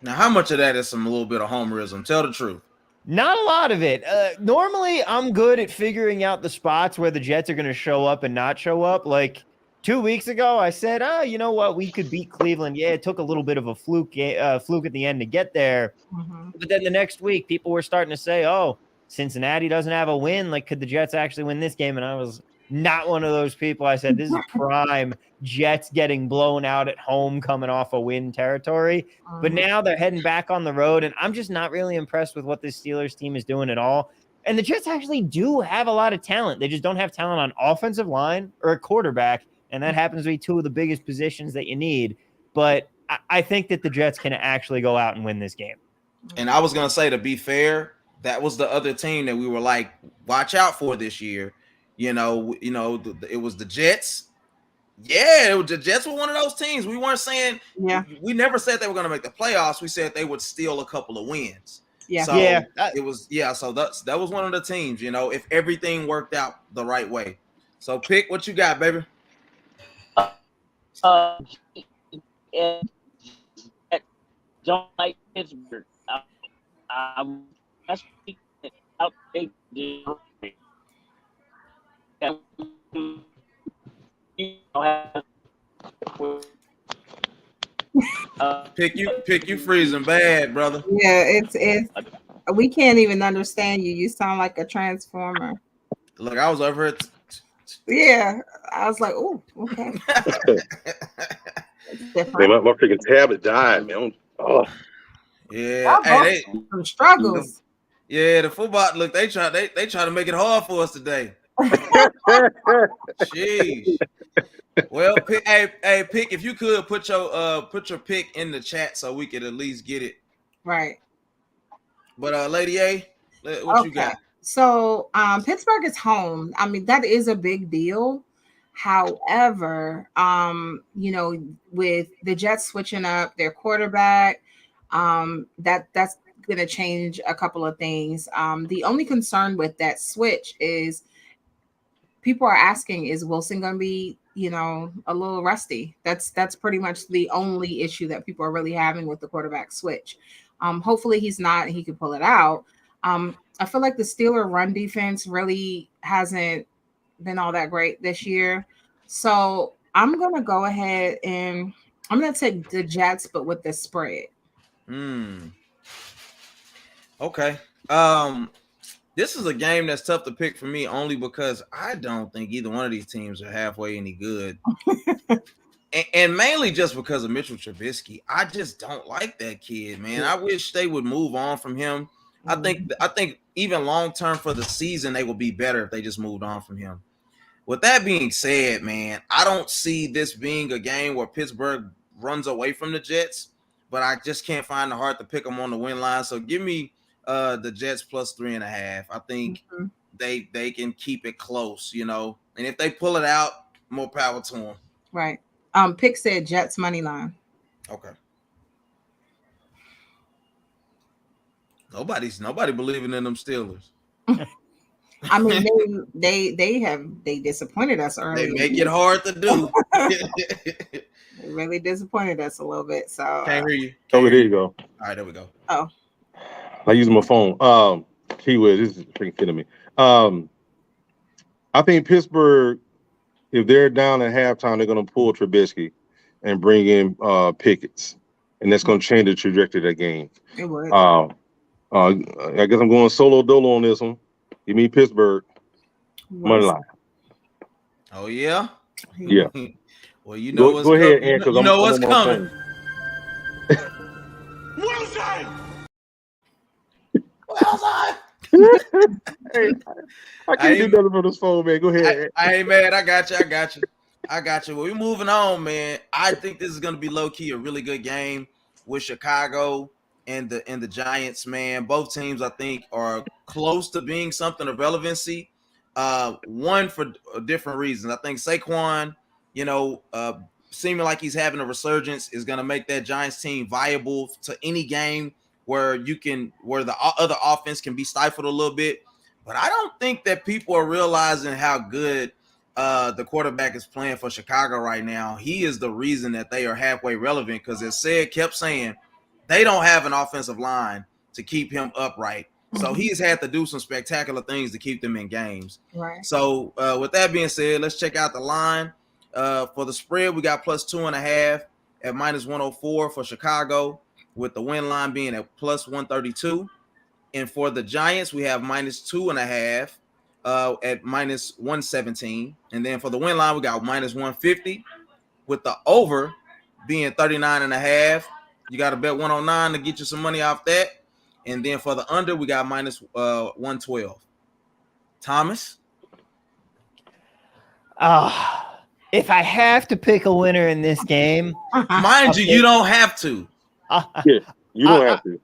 Now, how much of that is a little bit of homerism? Tell the truth. Not a lot of it. Normally, I'm good at figuring out the spots where the Jets are going to show up and not show up. Like 2 weeks ago, I said, you know what? We could beat Cleveland. Yeah, it took a little bit of a fluke at the end to get there. Mhm. But then the next week, people were starting to say, oh, Cincinnati doesn't have a win. Like, could the Jets actually win this game? And I was not one of those people. I said, this is prime Jets getting blown out at home, coming off a win territory. But now they're heading back on the road, and I'm just not really impressed with what this Steelers team is doing at all. And the Jets actually do have a lot of talent. They just don't have talent on offensive line or a quarterback, and that happens to be 2 of the biggest positions that you need. But I think that the Jets can actually go out and win this game. And I was going to say, to be fair, that was the other team that we were like, watch out for this year. It was the Jets. Yeah, the Jets were one of those teams. We weren't saying, we never said they were going to make the playoffs. We said they would steal a couple of wins. Yeah. So it was, so that was one of the teams, if everything worked out the right way. So pick what you got, baby. Don't like Pittsburgh. Pick you freezing bad, brother. Yeah, it's we can't even understand you. You sound like a transformer. Look, I was over it. Yeah, I was like, oh, okay. It's Man, different. my freaking tablet died, man. Oh, Yeah, Y'all hey, both some struggles. the football. Look, they try to make it hard for us today. Jeez. Well, pick, pick if you could put your pick in the chat so we could at least get it. Right. But Lady A, what you got? So Pittsburgh is home. I mean, that is a big deal. However, you know, with the Jets switching up their quarterback, that's gonna change a couple of things. The only concern with that switch is people are asking, is Wilson gonna be, you know, a little rusty? That's pretty much the only issue that people are really having with the quarterback switch. Hopefully he's not, he can pull it out. I feel like the Steeler run defense really hasn't been all that great this year. So I'm going to go ahead and I'm going to take the Jets, but with the spread. Okay. This is a game that's tough to pick for me only because I don't think either one of these teams are halfway any good. and mainly just because of Mitchell Trubisky. I just don't like that kid, man. I wish they would move on from him. I think even long term for the season, they would be better if they just moved on from him. With that being said, man, I don't see this being a game where Pittsburgh runs away from the Jets, but I just can't find the heart to pick them on the win line. So give me the Jets plus 3.5. I think they can keep it close, you know. And if they pull it out, more power to them. Right. Pick said Jets money line. Okay. Nobody believing in them Steelers. I mean, they disappointed us early. They make it hard to do. They really disappointed us a little bit. So Can't hear you. oh, there you go. All right, there we go. Oh, I use my phone. Keyword, this is freaking killing me. I think Pittsburgh, if they're down at halftime, they're going to pull Trubisky and bring in Pickett, and that's going to change the trajectory of that game. it would. I guess I'm going solo dolo on this one. Give me Pittsburgh money line. Oh yeah. Yeah. Well, you know what's go ahead, coming. Ant, 'cause You know I'm what's on my coming. Hey, I can't do nothing for this phone, man. Go ahead. I ain't mad. I got you. Well, we're moving on, man. I think this is gonna be low key a really good game with Chicago and the Giants, man. Both teams, I think, are close to being something of relevancy. One for different reasons. I think Saquon, you know, seeming like he's having a resurgence is gonna make that Giants team viable to any game where the other offense can be stifled a little bit. But I don't think that people are realizing how good the quarterback is playing for Chicago right now. He is the reason that they are halfway relevant because as Sid kept saying, they don't have an offensive line to keep him upright. So he's had to do some spectacular things to keep them in games. Right. So with that being said, let's check out the line. For the spread, we got plus 2.5 at minus 104 for Chicago, with the win line being at plus 132. And for the Giants, we have minus 2.5 at minus 117. And then for the win line, we got minus 150, with the over being 39.5. You got to bet 109 to get you some money off that. And then for the under, we got minus 112. Thomas? If I have to pick a winner in this game, Mind you, you don't have to. You don't have to.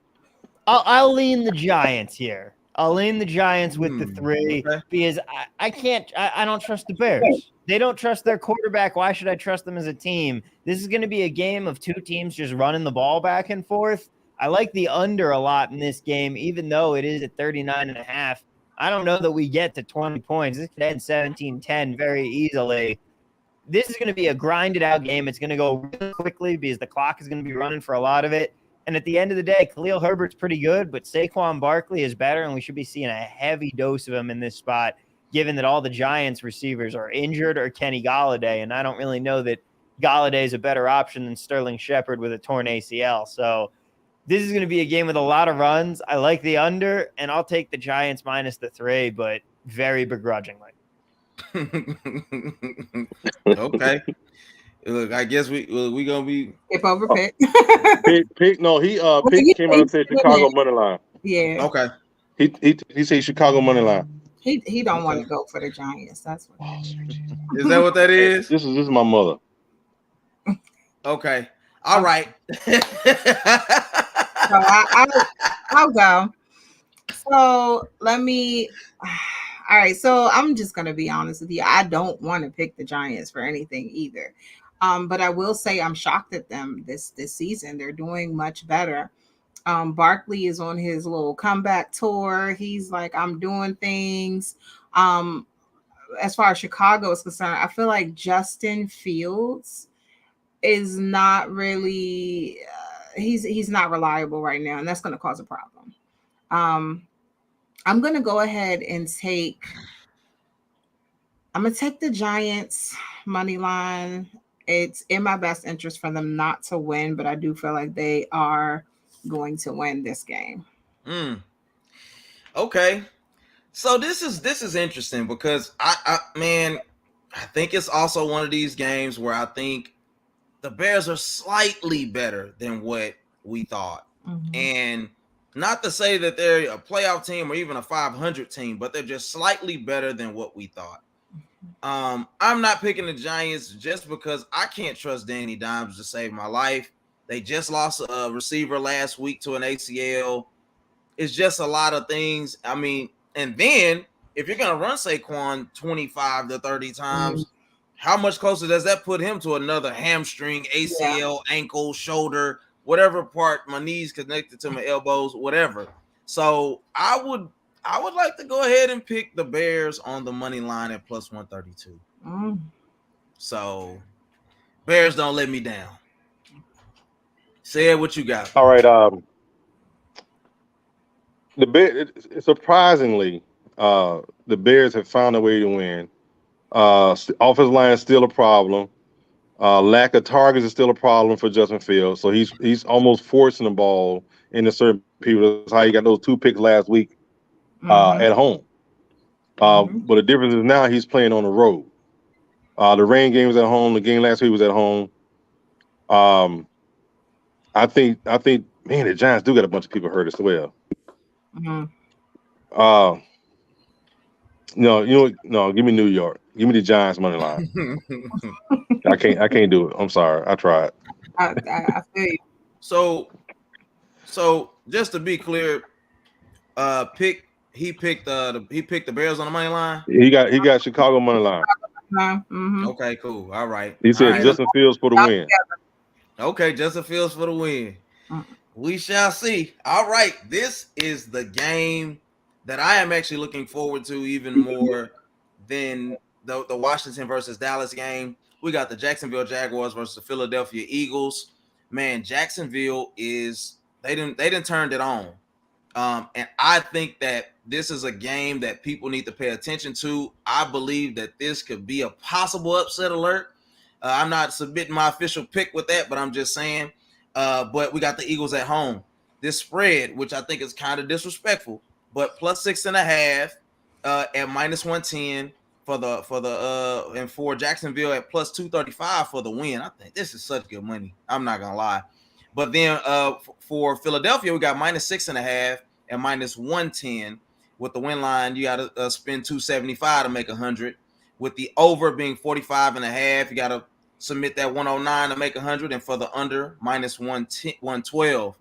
I'll lean the Giants here. I'll lean the Giants with the 3 because I don't trust the Bears. They don't trust their quarterback. Why should I trust them as a team? This is going to be a game of two teams just running the ball back and forth. I like the under a lot in this game, even though it is at 39.5. I don't know that we get to 20 points. This could end 17-10 very easily. This is going to be a grinded out game. It's going to go really quickly because the clock is going to be running for a lot of it. And at the end of the day, Khalil Herbert's pretty good, but Saquon Barkley is better, and we should be seeing a heavy dose of him in this spot. given that all the Giants receivers are injured or Kenny Golladay, and I don't really know that Golladay is a better option than Sterling Shepard with a torn ACL. So this is going to be a game with a lot of runs. I like the under, and I'll take the Giants minus the 3, but very begrudgingly. Okay. Look, I guess we gonna be Skip over pick. Pick came out and said Chicago money line. Yeah. okay. He said Chicago money line. He don't want to go for the Giants. That's what. Is that what that is? This is my mother. Okay. All right. So I'll go. So let me. All right. So I'm just gonna be honest with you. I don't want to pick the Giants for anything either. But I will say I'm shocked at them this season. They're doing much better. Barkley is on his little comeback tour. He's like, I'm doing things. As far as Chicago is concerned, I feel like Justin Fields is not really he's not reliable right now, and that's going to cause a problem. I'm going to go ahead and take the Giants money line. It's in my best interest for them not to win, but I do feel like they are going to win this game. Okay. So this is interesting because I think it's also one of these games where I think the Bears are slightly better than what we thought. Mm-hmm. And not to say that they're a playoff team or even a 500 team, but they're just slightly better than what we thought. I'm not picking the Giants just because I can't trust Danny Dimes to save my life. They just lost a receiver last week to an ACL. It's just a lot of things. I mean, and then if you're going to run Saquon 25 to 30 times, how much closer does that put him to another hamstring, ACL, ankle, shoulder, whatever part, my knees connected to my elbows, whatever. So I would like to go ahead and pick the Bears on the money line at plus 132. So Bears don't let me down. Say what you got. All right. The Bears, surprisingly, the Bears have found a way to win. Offensive line is still a problem. Lack of targets is still a problem for Justin Fields. So he's almost forcing the ball into certain people. That's how he got those 2 picks last week at home. But the difference is now he's playing on the road. The rain game was at home. The game last week was at home. I think, man, the Giants do got a bunch of people hurt as well. No, give me New York. Give me the Giants money line. I can't do it. I'm sorry. I tried. I feel you. So just to be clear, he picked the Bears on the money line. He got Chicago money line. Okay, cool. All right. He said Justin Fields for the win. Okay, Justin Fields for the win. We shall see. All right, this is the game that I am actually looking forward to even more than the Washington versus Dallas game. We got the Jacksonville Jaguars versus the Philadelphia Eagles. Man, Jacksonville they didn't turn it on. And I think that this is a game that people need to pay attention to. I believe that this could be a possible upset alert. I'm not submitting my official pick with that, but I'm just saying. But we got the Eagles at home. This spread, which I think is kind of disrespectful, but plus 6.5 at minus 110 and for Jacksonville at plus 235 for the win. I think this is such good money. I'm not gonna lie. But then for Philadelphia, we got minus 6.5 and minus 110. With the win line, you got to spend 275 to make 100. With the over being 45.5, you got to submit that 109 to make 100. And for the under, minus 112.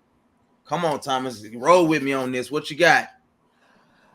Come on, Thomas, roll with me on this. What you got?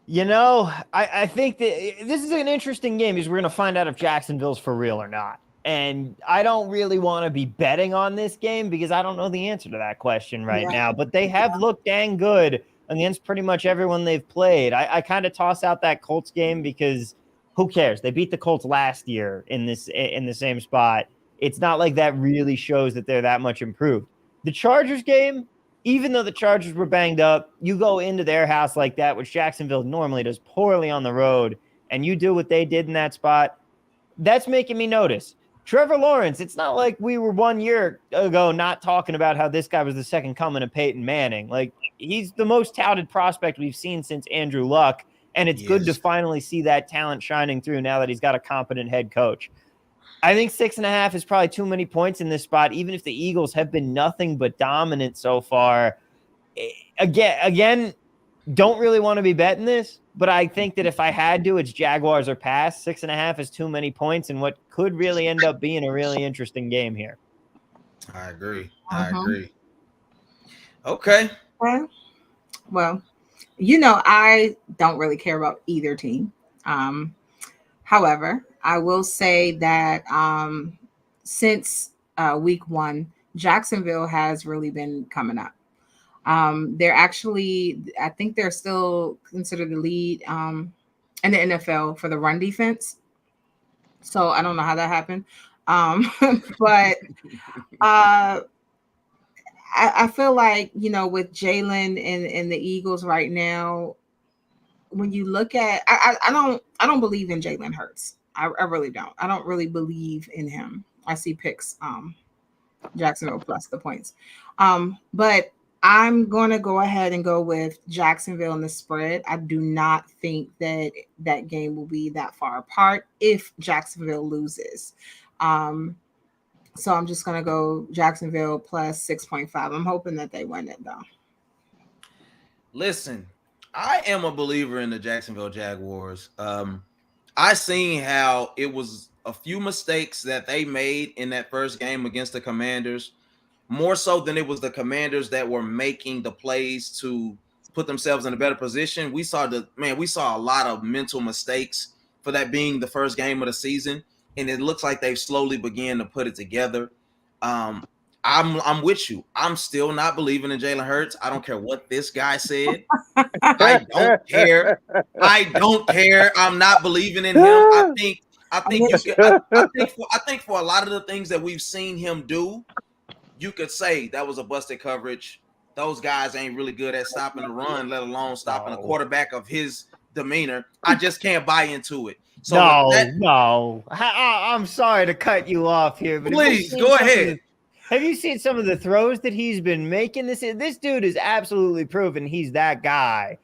You know, I think that this is an interesting game because we're going to find out if Jacksonville's for real or not. And I don't really want to be betting on this game because I don't know the answer to that question right now. But they have looked dang good against pretty much everyone they've played. I kind of toss out that Colts game because who cares? They beat the Colts last year in the same spot. It's not like that really shows that they're that much improved. The Chargers game, even though the Chargers were banged up, you go into their house like that, which Jacksonville normally does poorly on the road, and you do what they did in that spot, that's making me notice. Trevor Lawrence, it's not like we were 1 year ago not talking about how this guy was the second coming of Peyton Manning. Like, he's the most touted prospect we've seen since Andrew Luck, and it's good to finally see that talent shining through now that he's got a competent head coach. I think 6.5 is probably too many points in this spot, even if the Eagles have been nothing but dominant so far. Again, don't really want to be betting this, but I think that if I had to, it's Jaguars or pass. 6.5 is too many points in what could really end up being a really interesting game here. I agree. Okay. Well, I don't really care about either team. However, I will say that since week 1, Jacksonville has really been coming up. They're actually, I think they're still considered the lead in the NFL for the run defense. So I don't know how that happened. But I feel like, with Jalen and the Eagles right now, when you look at, I don't believe in Jalen Hurts. I really don't. I don't really believe in him. I see picks, Jacksonville plus the points. But I'm going to go ahead and go with Jacksonville in the spread. I do not think that game will be that far apart if Jacksonville loses. So I'm just going to go Jacksonville plus 6.5. I'm hoping that they win it, though. Listen, I am a believer in the Jacksonville Jaguars. I seen how it was a few mistakes that they made in that first game against the Commanders, more so than it was the Commanders that were making the plays to put themselves in a better position. We saw a lot of mental mistakes for that being the first game of the season, and it looks like they've slowly began to put it together. I'm with you. I'm still not believing in Jalen Hurts. I don't care what this guy said. I don't care. I'm not believing in him. I think for a lot of the things that we've seen him do, you could say that was a busted coverage. Those guys ain't really good at stopping the run, let alone stopping a quarterback of his demeanor. I just can't buy into it. So no. I'm sorry to cut you off here, but please go ahead. Have you seen some of the throws that he's been making? This dude is absolutely proven he's that guy.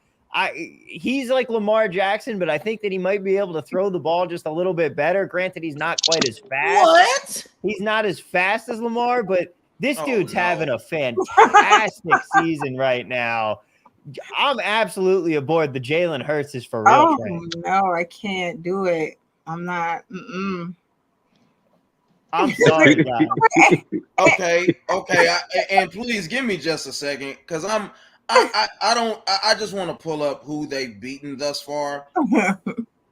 He's like Lamar Jackson, but I think that he might be able to throw the ball just a little bit better. Granted, he's not quite as fast. What? He's not as fast as Lamar, but this dude's having a fantastic season right now. I'm absolutely aboard the Jalen Hurts is for real train. No, I can't do it. I'm not. I'm sorry, guys. Okay. And please give me just a second, because I just want to pull up who they've beaten thus far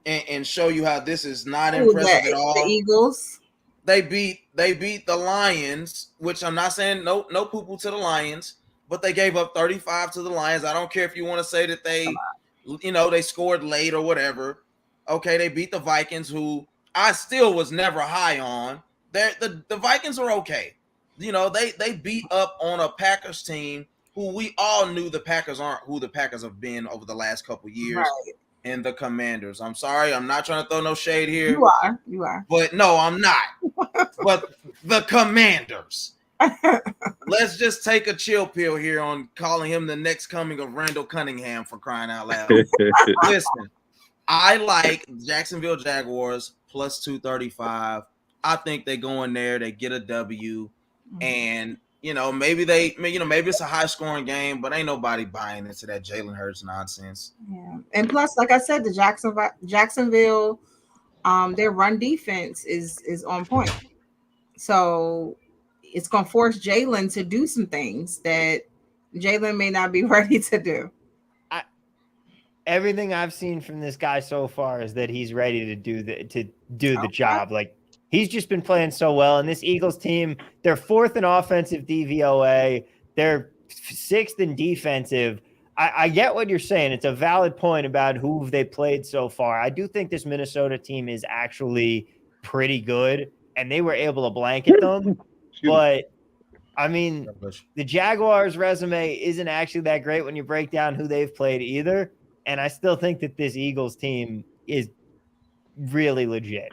and show you how this is not impressive at all. The Eagles. They beat the Lions, which I'm not saying no poo-poo to the Lions, but they gave up 35 to the Lions. I don't care if you want to say that they scored late or whatever. Okay, they beat the Vikings, who I still was never high on. The Vikings are okay. They beat up on a Packers team who we all knew the Packers aren't who the Packers have been over the last couple years. Right. And the Commanders. I'm sorry, I'm not trying to throw no shade here. You are. But no, I'm not. But the Commanders. Let's just take a chill pill here on calling him the next coming of Randall Cunningham, for crying out loud. Listen, I like Jacksonville Jaguars plus 235. I think they go in there, they get a W, and maybe it's a high scoring game, but ain't nobody buying into that Jalen Hurts nonsense. Yeah, and plus, like I said, the Jacksonville, their run defense is on point, so it's gonna force Jalen to do some things that Jalen may not be ready to do. Everything I've seen from this guy so far is that he's ready to do the job. Like, he's just been playing so well. And this Eagles team, they're 4th in offensive DVOA. They're 6th in defensive. I get what you're saying. It's a valid point about who they played so far. I do think this Minnesota team is actually pretty good, and they were able to blanket them. But, I mean, the Jaguars' resume isn't actually that great when you break down who they've played either. And I still think that this Eagles team is really legit.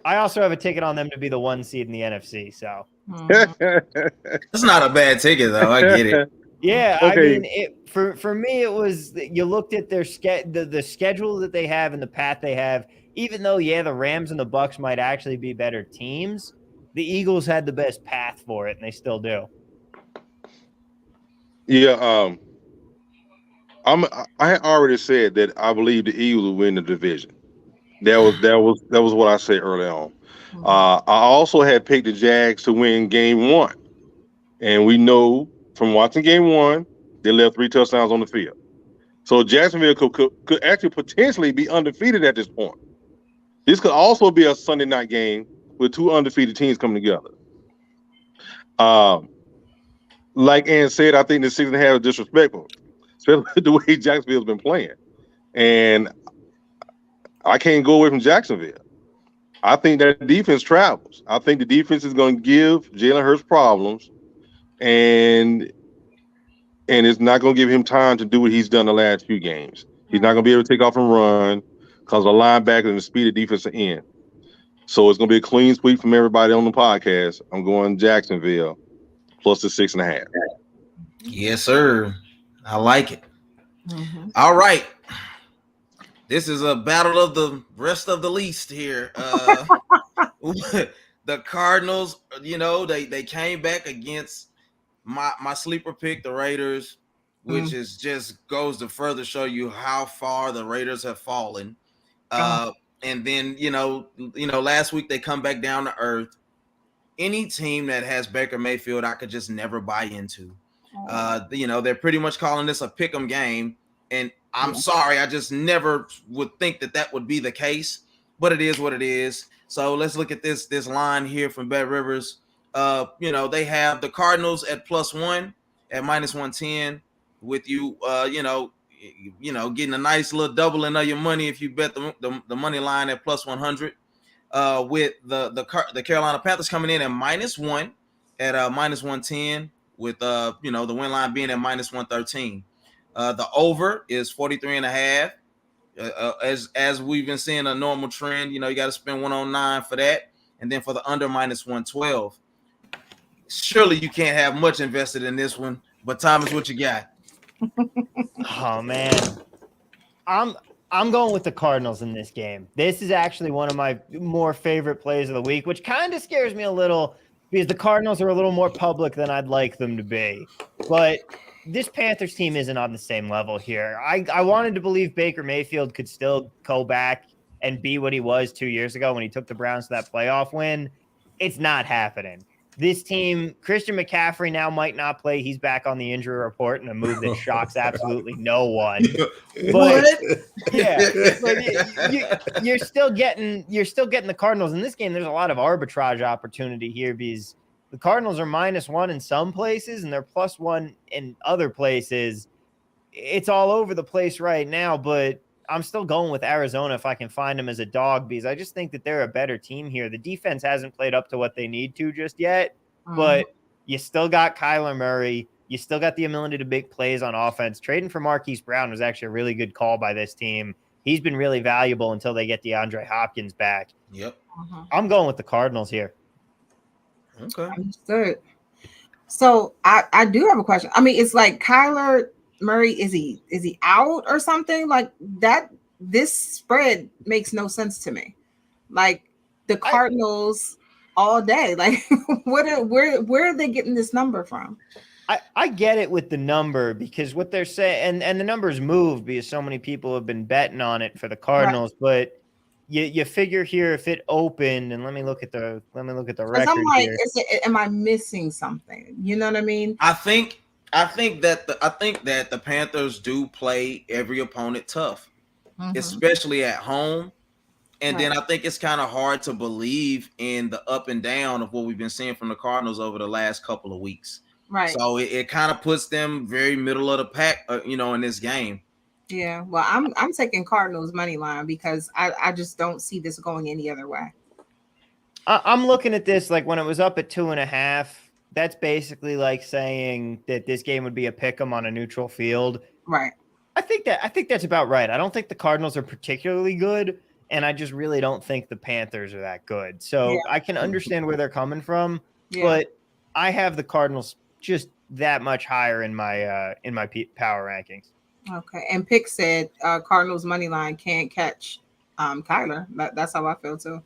I also have a ticket on them to be the 1 seed in the NFC. So That's not a bad ticket though. I get it. yeah, I Okay. mean, for me, it was you looked at their the schedule that they have and the path they have. Even though, yeah, the Rams and the Bucks might actually be better teams, the Eagles had the best path for it, and they still do. Yeah, I had already said that I believe the Eagles will win the division. That was what I said early on. I also had picked the Jags to win game 1. And we know from watching game 1, they left 3 touchdowns on the field. So Jacksonville could actually potentially be undefeated at this point. This could also be a Sunday night game with 2 undefeated teams coming together. Like Ann said, I think the 6.5 is disrespectful, especially the way Jacksonville's been playing. And I can't go away from Jacksonville. I think that defense travels. I think the defense is going to give Jalen Hurts problems, and it's not going to give him time to do what he's done the last few games. He's not going to be able to take off and run because the linebacker and the speed of defensive end. So it's going to be a clean sweep from everybody on the podcast. I'm going Jacksonville plus the 6.5. Yes, sir. I like it. All right. This is a battle of the rest of the least here. The Cardinals, they came back against my sleeper pick, the Raiders, which is just goes to further show you how far the Raiders have fallen. And then, last week they come back down to earth. Any team that has Baker Mayfield, I could just never buy into. They're pretty much calling this a pick'em game. And I'm sorry, I just never would think that would be the case, but it is what it is. So let's look at this line here from Bet Rivers. They have the Cardinals at +1 at -110 with you, getting a nice little doubling of your money if you bet the money line at +100. With the Carolina Panthers coming in at -1 at -110 with the win line being at -113. The over is 43.5. As we've been seeing a normal trend, you got to spend 109 for that, and then for the under -112. Surely you can't have much invested in this one, but Thomas, what you got? Oh man, I'm going with the Cardinals in this game. This is actually one of my more favorite plays of the week, which kind of scares me a little because the Cardinals are a little more public than I'd like them to be. But this Panthers team isn't on the same level here. I wanted to believe Baker Mayfield could still go back and be what he was 2 years ago when he took the Browns to that playoff win. It's not happening. This team, Christian McCaffrey now might not play. He's back on the injury report in a move that shocks absolutely no one. But yeah, but you're still getting the Cardinals in this game. There's a lot of arbitrage opportunity here because the Cardinals are -1 in some places and they're +1 in other places. It's all over the place right now, but I'm still going with Arizona if I can find them as a dog because I just think that they're a better team here. The defense hasn't played up to what they need to just yet, but you still got Kyler Murray. You still got the ability to make plays on offense. Trading for Marquise Brown was actually a really good call by this team. He's been really valuable until they get DeAndre Hopkins back. Yep. I'm going with the Cardinals here. Okay. Understood. So I do have a question. I mean, it's like Kyler Murray, is he out or something like that? This spread makes no sense to me. Like the Cardinals all day. Like where are they getting this number from? I get it with the number because what they're saying, and the numbers moved because so many people have been betting on it for the Cardinals, but you figure here if it opened, and let me look at the record. I'm like, here. Am I missing something? You know what I mean? I think that the Panthers do play every opponent tough, especially at home. And then I think it's kind of hard to believe in the up and down of what we've been seeing from the Cardinals over the last couple of weeks. Right. So it kind of puts them very middle of the pack, in this game. Yeah. Well, I'm taking Cardinals money line because I just don't see this going any other way. I'm looking at this like when it was up at 2.5. That's basically like saying that this game would be a pick 'em on a neutral field. Right. I think that's about right. I don't think the Cardinals are particularly good. and I just really don't think the Panthers are that good. So Yeah. I can understand where they're coming from, Yeah. but I have the Cardinals just that much higher in my power rankings. Okay. And Pick said Cardinals money line can't catch Kyler. That's how I feel too.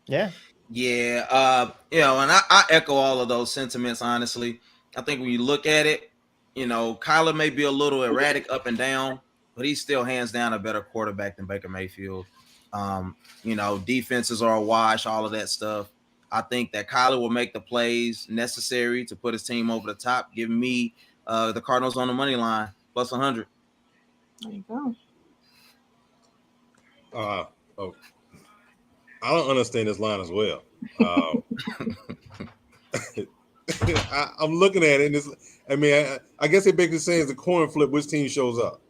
Yeah. Yeah, you know, and I echo all of those sentiments, honestly. I think when you look at it, you know, Kyler may be a little erratic up and down, but he's still hands down a better quarterback than Baker Mayfield. You know, defenses are a wash, all of that stuff. I think that Kyler will make the plays necessary to put his team over the top. Give me the Cardinals on the money line, plus 100. There you go. I don't understand this line as well. I'm looking at it, and it's, I mean, I guess it basically saying it's a coin flip which team shows up.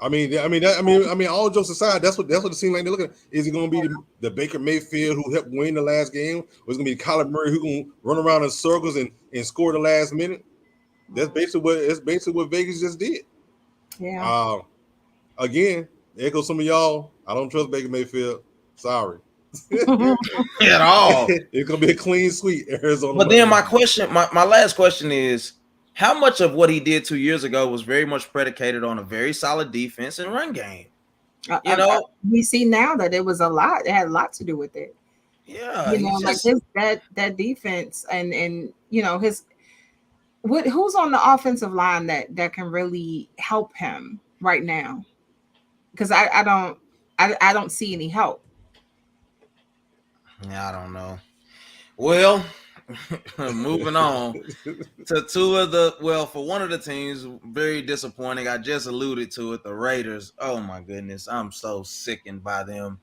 I mean, all jokes aside, that's what it seems like they're looking at. Is it going to be the Baker Mayfield who helped win the last game, or is it going to be Kyler Murray who going to run around in circles and score the last minute? That's basically what Vegas just did. Yeah. Again, echo some of y'all. I don't trust Baker Mayfield. Sorry. At all. It's gonna be a clean sweep, Arizona. But then my last question is, how much of what he did 2 years ago was very much predicated on a very solid defense and run game? You know, we see now that it was a lot. It had a lot to do with it. Yeah, You know, like that defense and you know who's on the offensive line that can really help him right now? Because I don't see any help. Yeah, I don't know. Well, moving on to for one of the teams, very disappointing. I just alluded to it, the Raiders. Oh my goodness, I'm so sickened by them.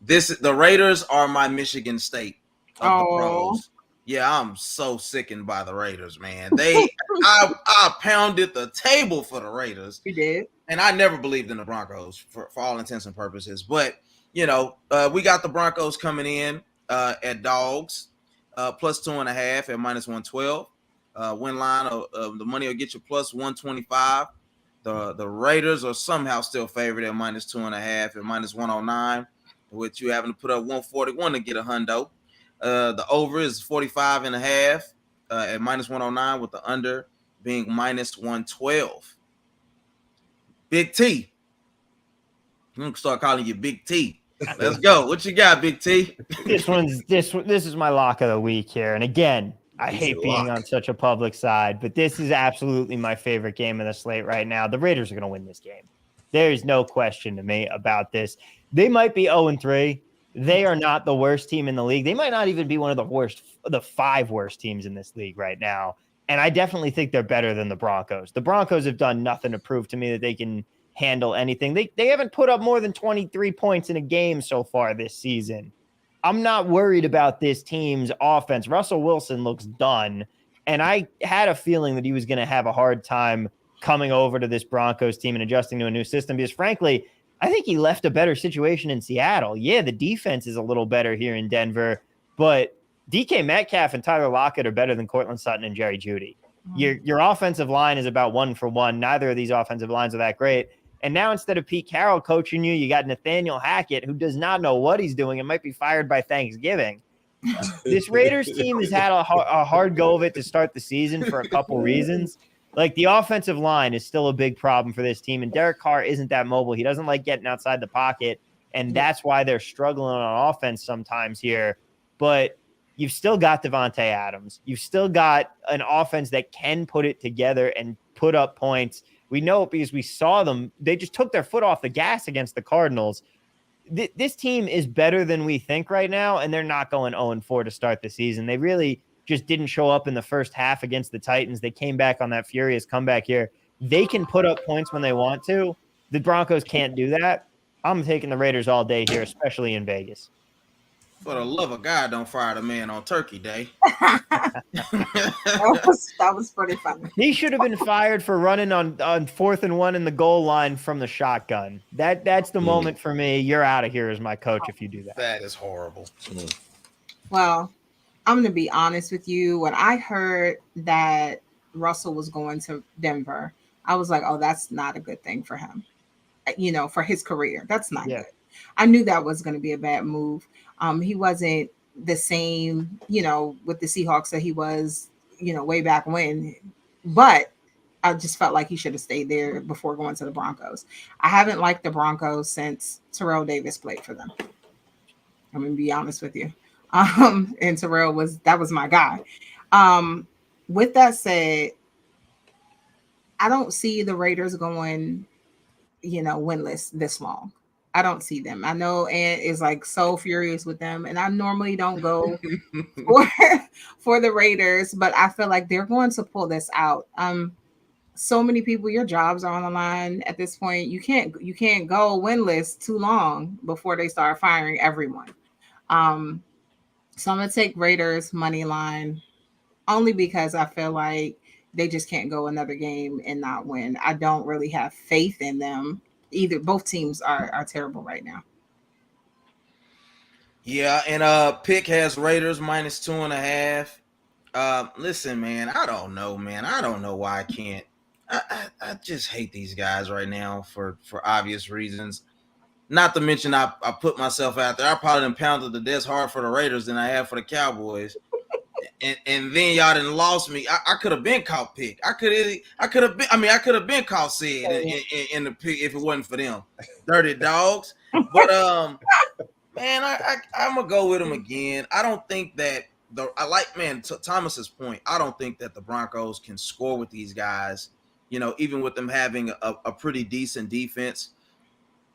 The Raiders are my Michigan State of the pros. Yeah, I'm so sickened by the Raiders, man. I pounded the table for the Raiders. You did. And I never believed in the Broncos for all intents and purposes. But, you know, we got the Broncos coming in at dogs, plus 2.5 at minus 112. Win line of the money will get you plus 125. The Raiders are somehow still favored at minus 2.5 at minus 109, which you having to put up 141 to get a hundo. The over is 45.5 at minus 109, with the under being minus 112. Big T. I'm gonna start calling you Big T. Let's go. What you got, Big T? This is my lock of the week here. And again, I hate being on such a public side, but this is absolutely my favorite game of the slate right now. The Raiders are going to win this game. There is no question to me about this. They might be 0-3. They are not the worst team in the league. They might not even be one of the 5 worst teams in this league right now. And I definitely think they're better than the Broncos. The Broncos have done nothing to prove to me that they can handle anything. They haven't put up more than 23 points in a game so far this season. I'm not worried about this team's offense. Russell Wilson looks done. And I had a feeling that he was going to have a hard time coming over to this Broncos team and adjusting to a new system because, frankly, I think he left a better situation in Seattle. Yeah, the defense is a little better here in Denver, but DK Metcalf and Tyler Lockett are better than Cortland Sutton and Jerry Jeudy. Your offensive line is about 1 for 1. Neither of these offensive lines are that great. And now instead of Pete Carroll coaching you, you got Nathaniel Hackett, who does not know what he's doing and might be fired by Thanksgiving. This Raiders team has had a hard go of it to start the season for a couple reasons. Like, the offensive line is still a big problem for this team, and Derek Carr isn't that mobile. He doesn't like getting outside the pocket, and that's why they're struggling on offense sometimes here. But you've still got Devontae Adams. You've still got an offense that can put it together and put up points. We know it because we saw them. They just took their foot off the gas against the Cardinals. This team is better than we think right now, and they're not going 0-4 to start the season. They really just didn't show up in the first half against the Titans. They came back on that furious comeback here. They can put up points when they want to. The Broncos can't do that. I'm taking the Raiders all day here, especially in Vegas. For the love of God, don't fire the man on Turkey Day. that was pretty funny. He should have been fired for running on 4th and 1 in the goal line from the shotgun. That's the moment for me. You're out of here as my coach if you do that. That is horrible. Well, I'm going to be honest with you. When I heard that Russell was going to Denver, I was like, oh, that's not a good thing for him. for his career. That's not Yeah. good. I knew that was going to be a bad move. He wasn't the same, with the Seahawks that he was, way back when. But I just felt like he should have stayed there before going to the Broncos. I haven't liked the Broncos since Terrell Davis played for them. I'm going to be honest with you. And Terrell was my guy. With that said, I don't see the Raiders going, winless this long. I don't see them. I know Ant is like so furious with them, and I normally don't go for the Raiders, but I feel like they're going to pull this out. So many people, your jobs are on the line at this point. You can't go winless too long before they start firing everyone. So I'm gonna take Raiders money line only because I feel like they just can't go another game and not win. I don't really have faith in them either. Both teams are terrible right now. Yeah, and Pick has Raiders -2.5. Listen, man, I don't know, man. I don't know why I can't. I just hate these guys right now for obvious reasons. Not to mention I put myself out there. I probably done pounded the desk hard for the Raiders than I have for the Cowboys. And then y'all done lost me. I could have been caught Pick. I could have been caught Sid in the Pick if it wasn't for them. Dirty dogs. But man, I'm gonna go with them again. I don't think that Thomas's point. I don't think that the Broncos can score with these guys. Even with them having a pretty decent defense.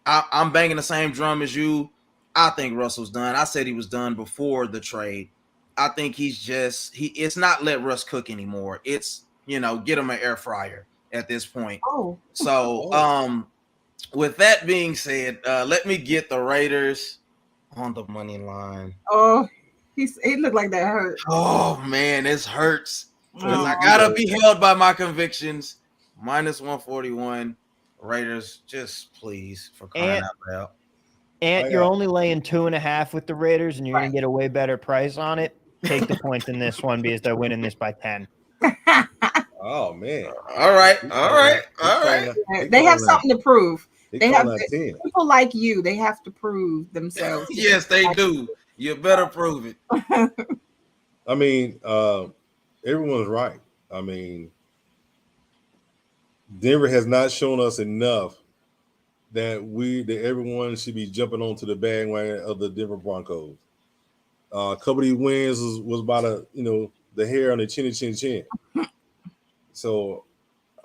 I'm banging the same drum as you. I think Russell's done. I said he was done before the trade. I think it's not let Russ cook anymore. It's, get him an air fryer at this point. Oh. So, with that being said, let me get the Raiders on the money line. Oh, he looked like that hurt. Oh man, this hurts. I gotta be held by my convictions. -141. Raiders, just please, for crying out loud. And you're only laying 2.5 with the Raiders, and you're going to get a way better price on it. Take the points in this one because they're winning this by 10. Oh man! All right. They have something to prove. They have 10. people like you. They have to prove themselves. Yes, they do. You better prove it. I mean, everyone's right. I mean, Denver has not shown us enough that everyone should be jumping onto the bandwagon of the Denver Broncos. A couple of these wins was by the hair on the chin. So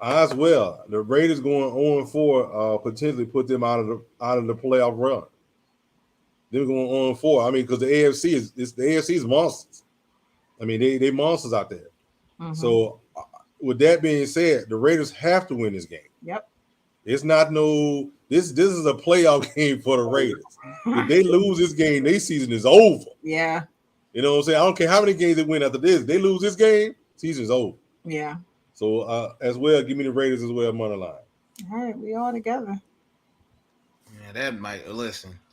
as well, the Raiders going 0-4 potentially put them out of the playoff run. They're going 0-4. I mean, because the AFC is monsters. I mean, they monsters out there. Mm-hmm. So with that being said, the Raiders have to win this game. Yep. It's not this is a playoff game for the Raiders. If they lose this game, their season is over. Yeah. You know what I'm saying? I don't care how many games they win after this. They lose this game, season's over. Yeah. So as well, give me the Raiders as well, money line. All right, we all together. Yeah, that might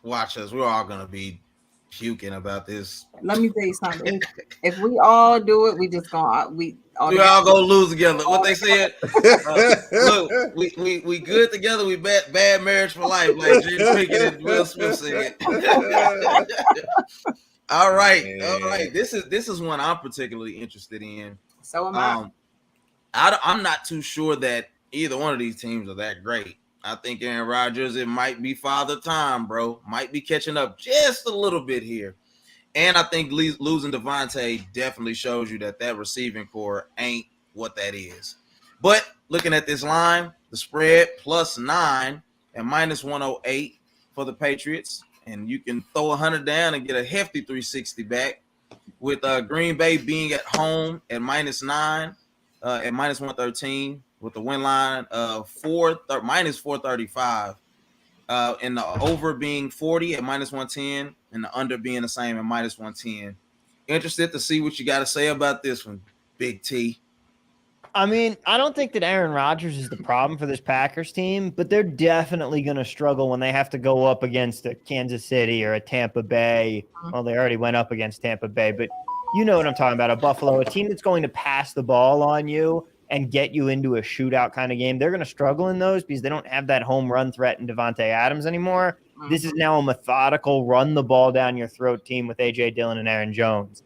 watch us. We're all gonna be puking about this. Let me tell you something. If we all do it, we all go lose together. What they said. Look, we good together. We bad marriage for life, like Jim Pinkett and Will Smith said. All right. This is one I'm particularly interested in. So am I. I'm not too sure that either one of these teams are that great. I think Aaron Rodgers, it might be father time, bro. Might be catching up just a little bit here. And I think losing Devontae definitely shows you that receiving core ain't what that is. But looking at this line, the spread +9 and -108 for the Patriots. And you can throw 100 down and get a hefty 360 back with Green Bay being at home at -9 at -113 with the win line of -435. And the over being 40 at -110 and the under being the same at -110. Interested to see what you got to say about this one, Big T. I mean, I don't think that Aaron Rodgers is the problem for this Packers team, but they're definitely going to struggle when they have to go up against a Kansas City or a Tampa Bay. Well, they already went up against Tampa Bay, but you know what I'm talking about, a Buffalo, a team that's going to pass the ball on you and get you into a shootout kind of game. They're going to struggle in those because they don't have that home run threat in Devontae Adams anymore. This is now a methodical run the ball down your throat team with A.J. Dillon and Aaron Jones.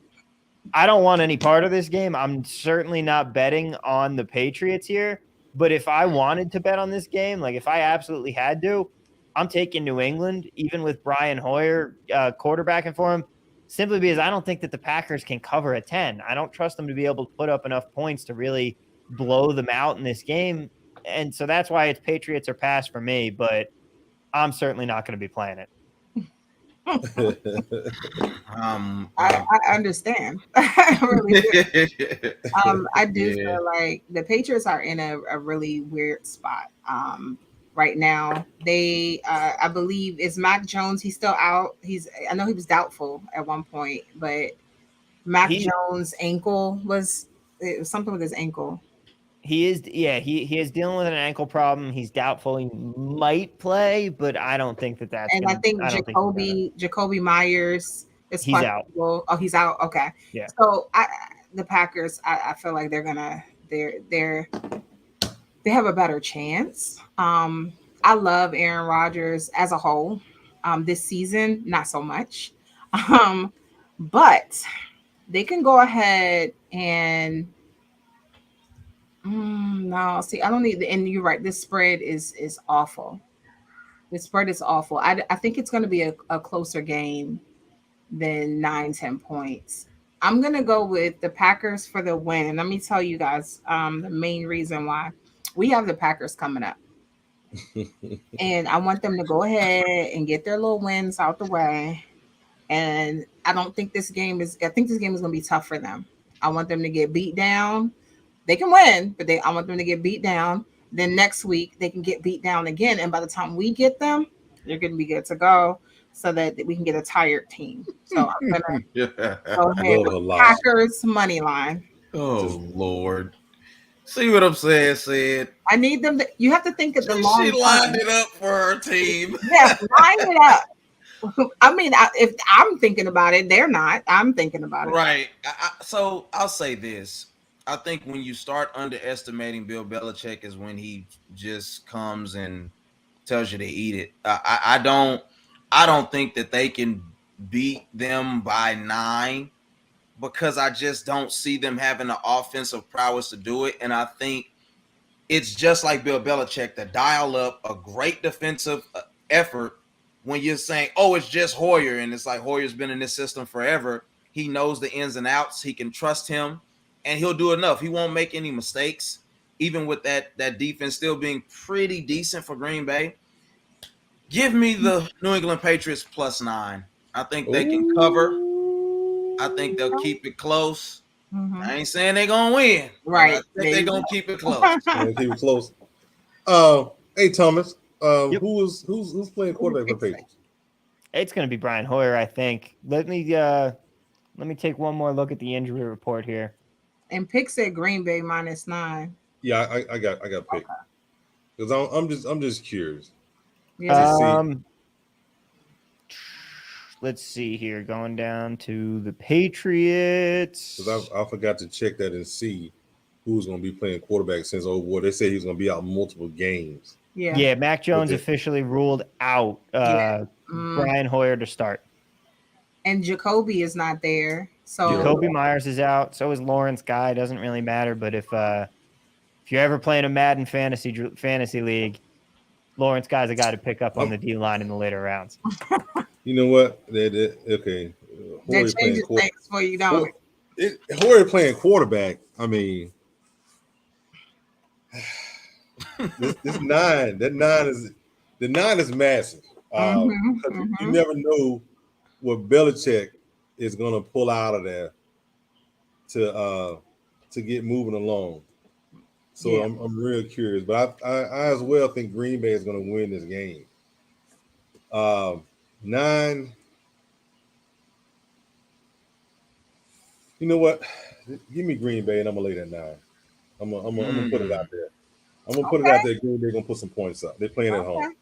I don't want any part of this game. I'm certainly not betting on the Patriots here. But if I wanted to bet on this game, like if I absolutely had to, I'm taking New England, even with Brian Hoyer quarterbacking for him, simply because I don't think that the Packers can cover a 10. I don't trust them to be able to put up enough points to really blow them out in this game. And so that's why it's Patriots or pass for me, but I'm certainly not going to be playing it. I understand. I really do. I do feel like the Patriots are in a really weird spot right now. They, I believe, is Mac Jones. He's still out. I know he was doubtful at one point, but Mac Jones' ankle it was something with his ankle. He is dealing with an ankle problem. He's doubtful. He might play, but I don't think that's. And I think Jacoby Myers is out. Oh, he's out. Okay. Yeah. So the Packers, I feel like they have a better chance. I love Aaron Rodgers as a whole. This season, not so much. But they can go ahead and. No, see, I don't need and you're right. This spread is awful. This spread is awful. I think it's going to be a closer game than 9-10 points. I'm going to go with the Packers for the win. And let me tell you guys the main reason why. We have the Packers coming up. And I want them to go ahead and get their little wins out the way. And I think this game is going to be tough for them. I want them to get beat down. They can win, but I want them to get beat down. Then next week they can get beat down again, and by the time we get them, they're going to be good to go, so that we can get a tired team. So I'm gonna go ahead with Packers money line. Oh Lord, see what I'm saying? Sid, I need them. You have to think of the long. She lined it up for her team. Yeah, line it up. I mean, if I'm thinking about it, they're not. I'm thinking about it. Right. So I'll say this. I think when you start underestimating Bill Belichick is when he just comes and tells you to eat it. I don't think that they can beat them by 9 because I just don't see them having the offensive prowess to do it. And I think it's just like Bill Belichick to dial up a great defensive effort when you're saying, oh, it's just Hoyer. And it's like Hoyer's been in this system forever. He knows the ins and outs. He can trust him. And he'll do enough. He won't make any mistakes, even with that defense still being pretty decent for Green Bay. Give me the New England Patriots +9. I think they can cover. I think they'll keep it close. Mm-hmm. I ain't saying they're going to win. Right. I think they're going to keep it close. Keep it close. Hey, Thomas, who's playing quarterback for the Patriots? It's going to be Brian Hoyer, I think. Let me take one more look at the injury report here. And pick said Green Bay -9. Yeah, I got pick because I'm just curious. Yeah. Let's see here. Going down to the Patriots. Because I forgot to check that and see who's going to be playing quarterback since they said he's going to be out multiple games. Yeah. Mac Jones officially ruled out. Brian Hoyer to start. And Jacoby is not there. So Jacoby Myers is out. So is Lawrence Guy. Doesn't really matter. But if you're ever playing a Madden fantasy league, Lawrence Guy's a guy to pick up on the D line in the later rounds. You know what? Okay. That changes things for you, don't it? Hoyer playing quarterback. I mean, this 9. The 9 is massive. You never know what Belichick is going to pull out of there to get moving along. So I'm real curious, but I as well think Green Bay is going to win this game. 9. You know what? Give me Green Bay, and I'm gonna lay that 9. I'm gonna put it out there. I'm gonna put it out there. Green Bay gonna put some points up. They're playing at home.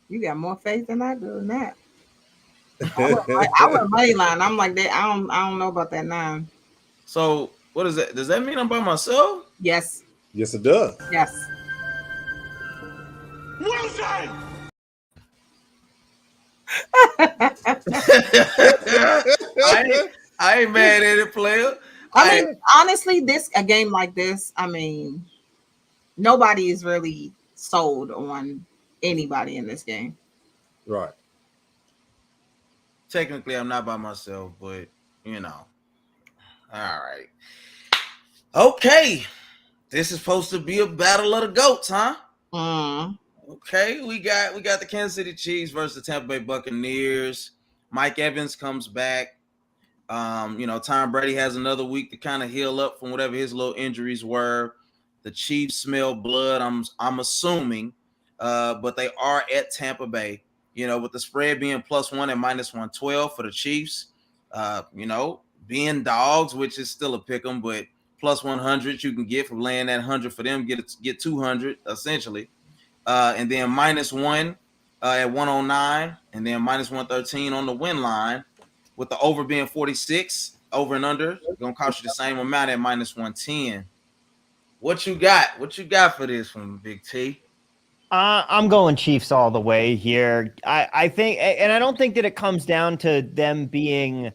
You got more faith than I do in that. I went money line. I'm like that. I don't know about that 9. So what is that? Does that mean I'm by myself? Yes. Yes, it does. Yes. I ain't mad at it, player. I mean, honestly, a game like this, I mean, nobody is really sold on anybody in this game. Right. Technically, I'm not by myself, but you know. All right. Okay. This is supposed to be a battle of the GOATs, huh? Okay, we got the Kansas City Chiefs versus the Tampa Bay Buccaneers. Mike Evans comes back. Tom Brady has another week to kind of heal up from whatever his little injuries were. The Chiefs smell blood, I'm assuming, but they are at Tampa Bay. With the spread being +1 and -112 for the Chiefs. Being dogs, which is still a pick 'em, but +100 you can get from laying that 100 for them, get 200 essentially. And then -1 at 109, and then -113 on the win line, with the over being 46, over and under, gonna cost you the same amount at -110. What you got? What you got for this one, Big T? I'm going Chiefs all the way here. I think, and I don't think that it comes down to them being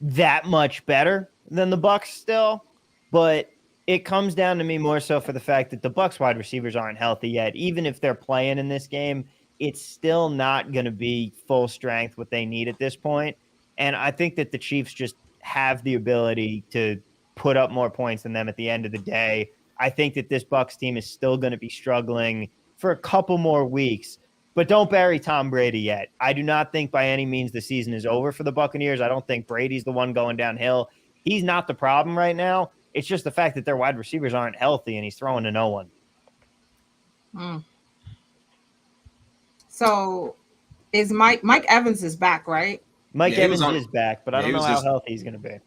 that much better than the Bucs still, but it comes down to me more so for the fact that the Bucs wide receivers aren't healthy yet. Even if they're playing in this game, it's still not going to be full strength what they need at this point. And I think that the Chiefs just have the ability to put up more points than them at the end of the day. I think that this Bucs team is still going to be struggling for a couple more weeks, but don't bury Tom Brady yet. I do not think by any means the season is over for the Buccaneers. I don't think Brady's the one going downhill. He's not the problem right now. It's just the fact that their wide receivers aren't healthy and he's throwing to no one. So is Mike Evans is back, right? Mike Evans is back, but I don't know how healthy he's going to be.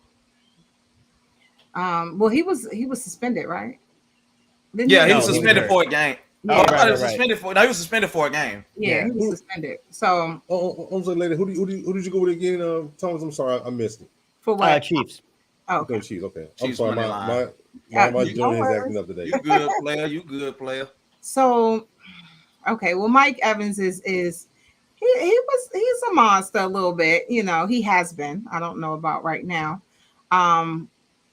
Well, he was suspended, right? He was suspended for a game. Yeah. He was suspended for a game. Yeah, he was suspended. So, I'm sorry, lady. Who did you go with again, Thomas? I'm sorry, I missed it. For what? Chiefs. Oh, okay. Chiefs. Okay. Chiefs I'm sorry. My journey is acting up today. You good player? You good player? So, okay. Well, Mike Evans is he's a monster a little bit. He has been. I don't know about right now.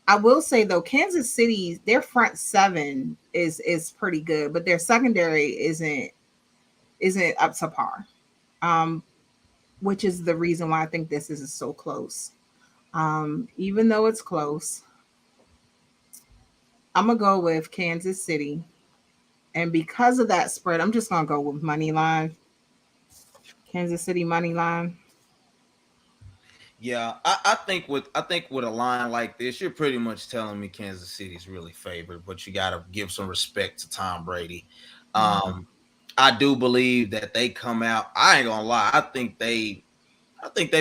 I will say though, Kansas City, their front seven is pretty good, but their secondary isn't up to par. Which is the reason why I think this is so close. Even though it's close, I'm gonna go with Kansas City, and because of that spread, I'm just gonna go with money line. Kansas City money line. Yeah, I think with a line like this, you're pretty much telling me Kansas City's really favored, but you got to give some respect to Tom Brady. I do believe that they come out. I ain't gonna lie. I think they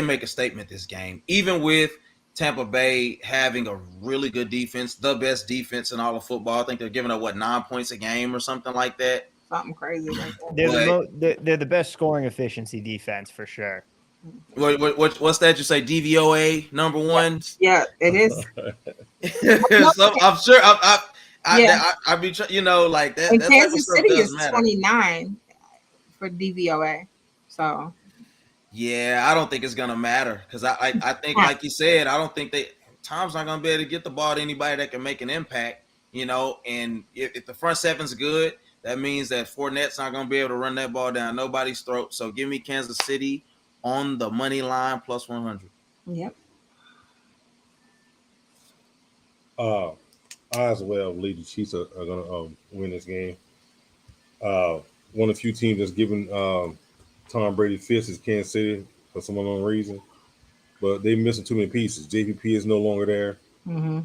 make a statement this game, even with Tampa Bay having a really good defense, the best defense in all of football. I think they're giving up 9 points a game or something like that. Something crazy like that. They're the best scoring efficiency defense for sure. What's that you say? DVOA number one? Yeah, it is. So I'm sure I be like that. And that Kansas City is matter. 29 for DVOA. So yeah, I don't think it's gonna matter because I think like you said, I don't think Tom's not gonna be able to get the ball to anybody that can make an impact. And if the front seven's good, that means that Fournette's not gonna be able to run that ball down nobody's throat. So give me Kansas City on the money line +100. Yep. I as well believe the Chiefs are going to win this game. One of the few teams that's given Tom Brady fits is Kansas City for some unknown reason, but they're missing too many pieces. JPP is no longer there. Mm-hmm.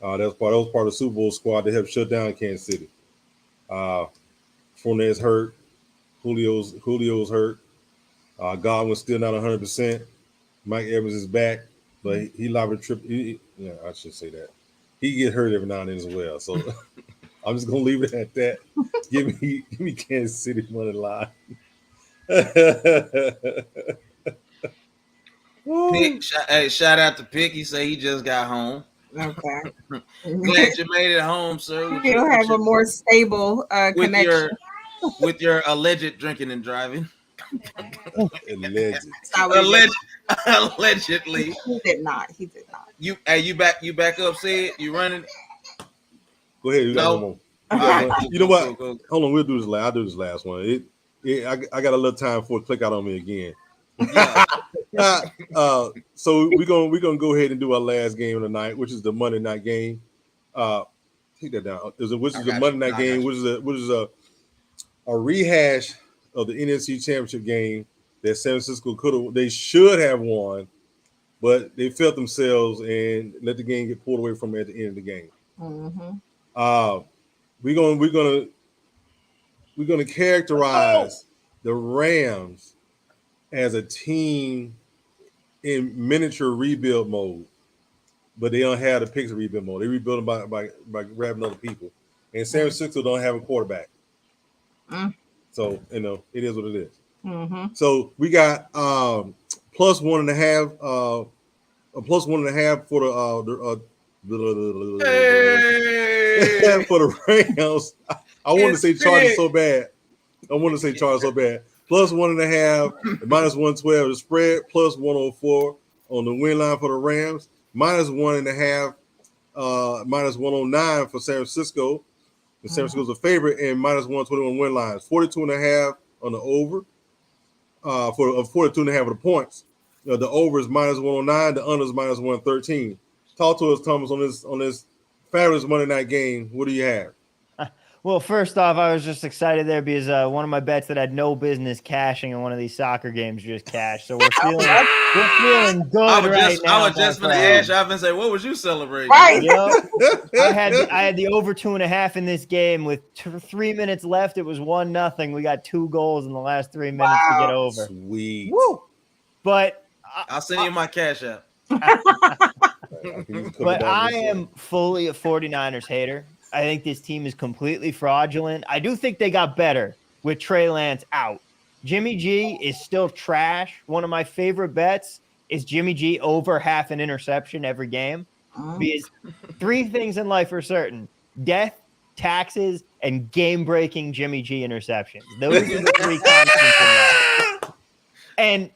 That was part of the Super Bowl squad that helped shut down Kansas City. Fournette's hurt. Julio's hurt. Godwin's still not 100%. Mike Evans is back, but he liable to trip. Yeah, I should say that. He get hurt every now and then as well. So I'm just gonna leave it at that. Give me Kansas City money line. Pick, shout out to Pick. He said he just got home. Okay. Glad you made it home, sir. With He'll have a more stable with connection. with your alleged drinking and driving. Alleged. That's not what he did. Allegedly. He did not. He did not. You back up, Sid? You running? Go ahead. You got No. one more. All right, You know what? Go. Hold on, we'll do this last. I'll do this last one. I got a little time before it click out on me again. Yeah. So we're gonna go ahead and do our last game of the night, which is the Monday night game. Take that down. Which is the Monday night game, which is a rehash of the NFC Championship game that San Francisco they should have won, but they felt themselves and let the game get pulled away from them at the end of the game. Mm-hmm. We're gonna characterize the Rams as a team in miniature rebuild mode, but they don't have the picks of rebuild mode. They rebuild them by grabbing other people, and San Francisco don't have a quarterback. So it is what it is. Mm-hmm. So we got plus 1.5, a plus 1.5 for the for the Rams. I want to say Chargers so bad. Plus 1.5, minus 112. The spread plus 104 on the win line for the Rams. Minus 1.5, minus 109 for San Francisco. The San Francisco's a favorite, and minus 121 win lines. 42.5 on the over. For 42.5 of the points. The over is minus 109. The under is minus 113. Talk to us, Thomas, on this fabulous Monday night game. What do you have? Well, first off, I was just excited there because one of my bets that had no business cashing in one of these soccer games just cashed. So we're feeling good right now. I was just going to ask you and say, what was you celebrating? Right. I had the over 2.5 in this game with 3 minutes left. It was 1-0. We got 2 goals in the last 3 minutes to get over. Sweet. Woo. But I'll send you my cash app. But I am fully a 49ers hater. I think this team is completely fraudulent. I do think they got better with Trey Lance out. Jimmy G is still trash. One of my favorite bets is Jimmy G over half an interception every game. Because 3 things in life are certain: death, taxes, and game-breaking Jimmy G interceptions. Those are the 3 constants in life. And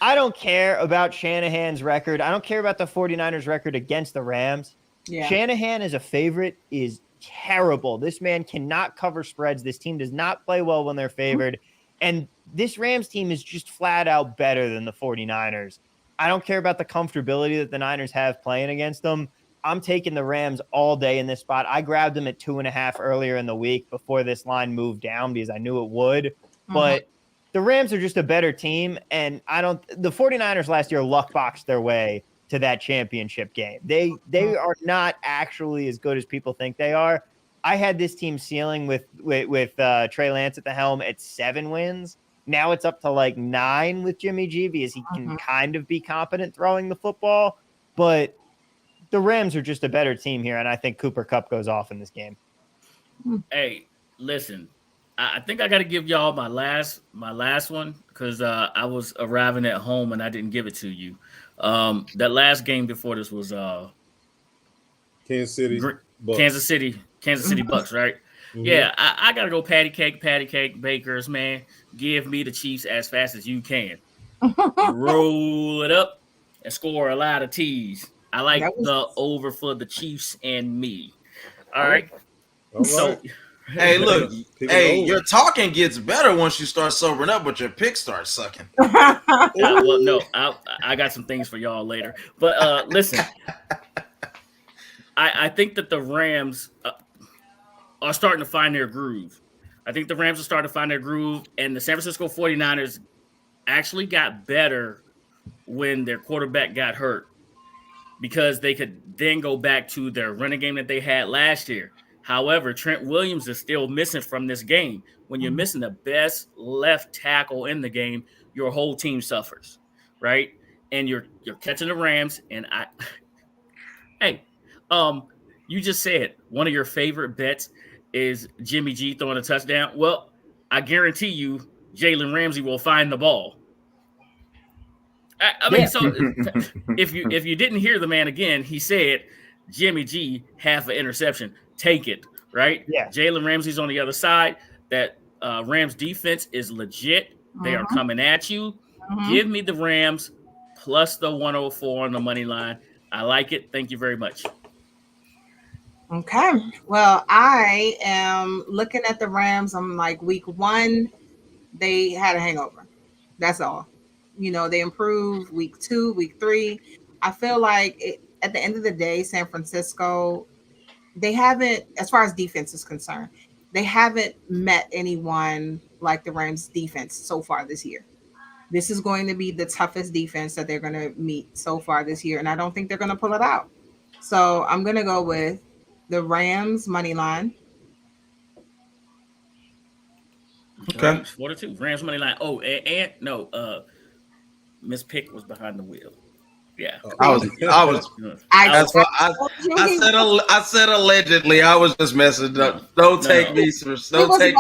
I don't care about Shanahan's record. I don't care about the 49ers record against the Rams. Yeah. Shanahan as a favorite is terrible. This man cannot cover spreads. This team does not play well when they're favored. And this Rams team is just flat out better than the 49ers. I don't care about the comfortability that the Niners have playing against them. I'm taking the Rams all day in this spot. I grabbed them at 2.5 earlier in the week before this line moved down because I knew it would. But the Rams are just a better team. And the 49ers last year luck boxed their way to that championship game. They are not actually as good as people think they are. I had this team ceiling with Trey Lance at the helm at 7 wins. Now it's up to like 9 with Jimmy G because he can kind of be competent throwing the football. But the Rams are just a better team here, and I think Cooper Kupp goes off in this game. Hey, listen, I think I got to give y'all my last one because I was arriving at home and I didn't give it to you. That last game before this was Kansas City Bucks, right? Mm-hmm. Yeah, I gotta go patty cake bakers, man. Give me the Chiefs as fast as you can. Roll it up and score a lot of T's. I like the over for the Chiefs and me. All right. So, hey, look, your talking gets better once you start sobering up, but your picks start sucking. Well, no, I got some things for y'all later. But listen, I think that the Rams are starting to find their groove. I think the Rams are starting to find their groove, and the San Francisco 49ers actually got better when their quarterback got hurt because they could then go back to their running game that they had last year. However, Trent Williams is still missing from this game. When you're missing the best left tackle in the game, your whole team suffers, right? And you're catching the Rams, and you just said one of your favorite bets is Jimmy G throwing a touchdown. Well, I guarantee you Jalen Ramsey will find the ball. I mean, so if you didn't hear the man again, he said Jimmy G half an interception. Take it, right? Yeah. Jalen Ramsey's on the other side. That Rams defense is legit. They are coming at you. Give me the Rams plus the 104 on the money line. I like it. Thank you very much. Okay. Well, I am looking at the Rams. I'm like, week 1, they had a hangover. That's all. They improved week 2, week 3. I feel like at the end of the day, San Francisco, they haven't, as far as defense is concerned, they haven't met anyone like the Rams defense so far this year. This is going to be the toughest defense that they're going to meet so far this year, and I don't think they're going to pull it out. So I'm going to go with the Rams money line. Okay. Rams 4-2. Rams money line. Oh, and no, Miss Pick was behind the wheel. Yeah. I was. That's why I said allegedly. I was just messing up. Don't take me for serious.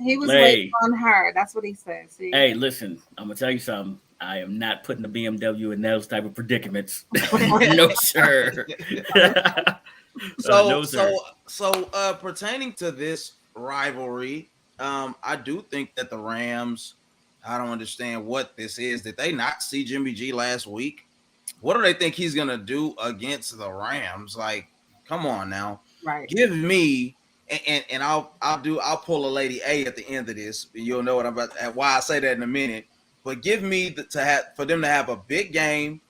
He was waiting on her. That's what he said. See? Hey, listen, I'm gonna tell you something. I am not putting the BMW in those type of predicaments. No, sir. No, sir. So pertaining to this rivalry, I do think that the Rams, I don't understand what this is. Did they not see Jimmy G last week? What do they think he's gonna do against the Rams? Like, come on now. Right. Give me and I'll pull a Lady A at the end of this. You'll know what I'm about why I say that in a minute. But give me for them to have a big game.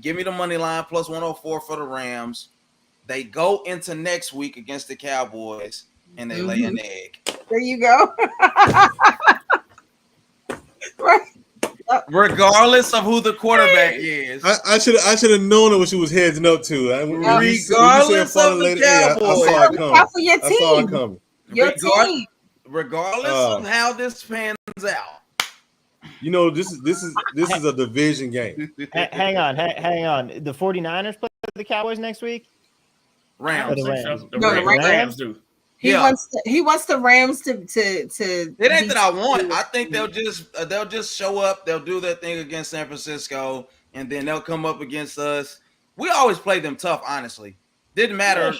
Give me the money line plus 104 for the Rams. They go into next week against the Cowboys and they lay an egg. There you go. Right. Regardless of who the quarterback is. I should have known it when she was heading up to. Regardless of the Cowboys. I saw it coming. Your team. Regardless of how this pans out. This is a division game. Hang on. The 49ers play the Cowboys next week? Rams. The Rams do. He wants the Rams to it ain't that I want. I think they'll just show up, they'll do their thing against San Francisco, and then they'll come up against us. We always play them tough, honestly. Didn't matter.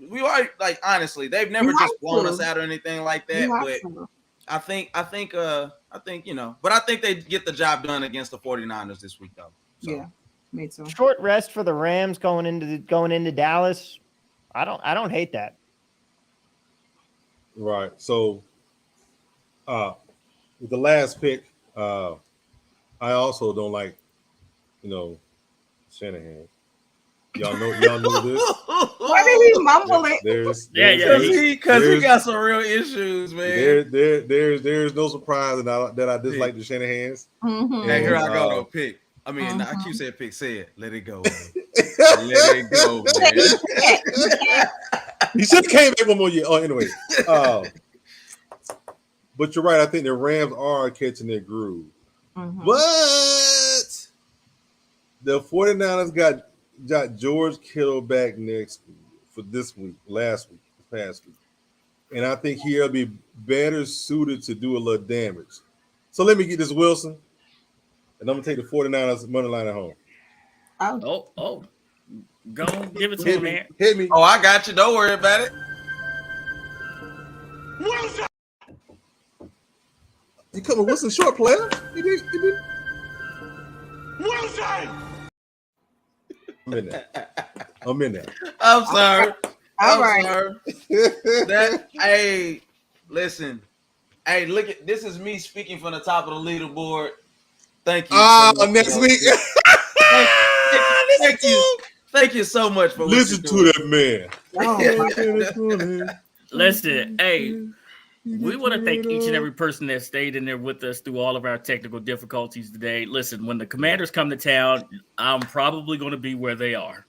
We are like honestly, they've never just blown us out or anything like that. But I think but I think they get the job done against the 49ers this week though. So. Yeah, me too. Short rest for the Rams going into Dallas. I don't hate that. Right. So with the last pick, I also don't like, Shanahan. Y'all know this. Why did he mumble it? Because he got some real issues, man. There's no surprise that I dislike the Shanahans. Mm-hmm. And here I go to a pick. I mean, I keep saying pick. Say it. Let it go. Man. Let it go, man. He should have came back one more year. Oh, anyway. But you're right. I think the Rams are catching their groove. Mm-hmm. But the 49ers got George Kittle back this past week. And I think he'll be better suited to do a little damage. So let me get this Wilson. And I'm going to take the 49ers money line at home. Oh. Go on, give it to him, man. Hit me. Oh, I got you. Don't worry about it. Wilson! You coming Wilson short player? He did. Wilson! I'm in there. I'm sorry. All right. Sorry. Hey, listen. Hey, look at this is me speaking from the top of the leaderboard. Thank you. Next week. Thank you. Thank you so much for listen to that man. Listen, hey, we want to thank each and every person that stayed in there with us through all of our technical difficulties today. Listen, when the Commanders come to town, I'm probably going to be where they are.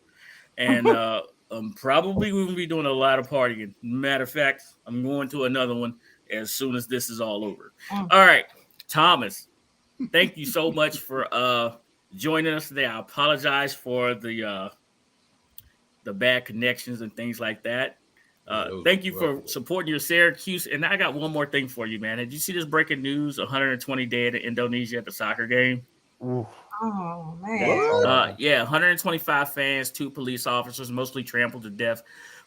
And probably we will be doing a lot of partying. Matter of fact, I'm going to another one as soon as this is all over. All right, Thomas, thank you so much for joining us today. I apologize for the bad connections and things like that. Thank you for supporting your Syracuse. And I got one more thing for you, man. Did you see this breaking news? 120 dead in Indonesia at the soccer game. Oof. Oh man. That's hard. Yeah, 125 fans, 2 police officers, mostly trampled to death.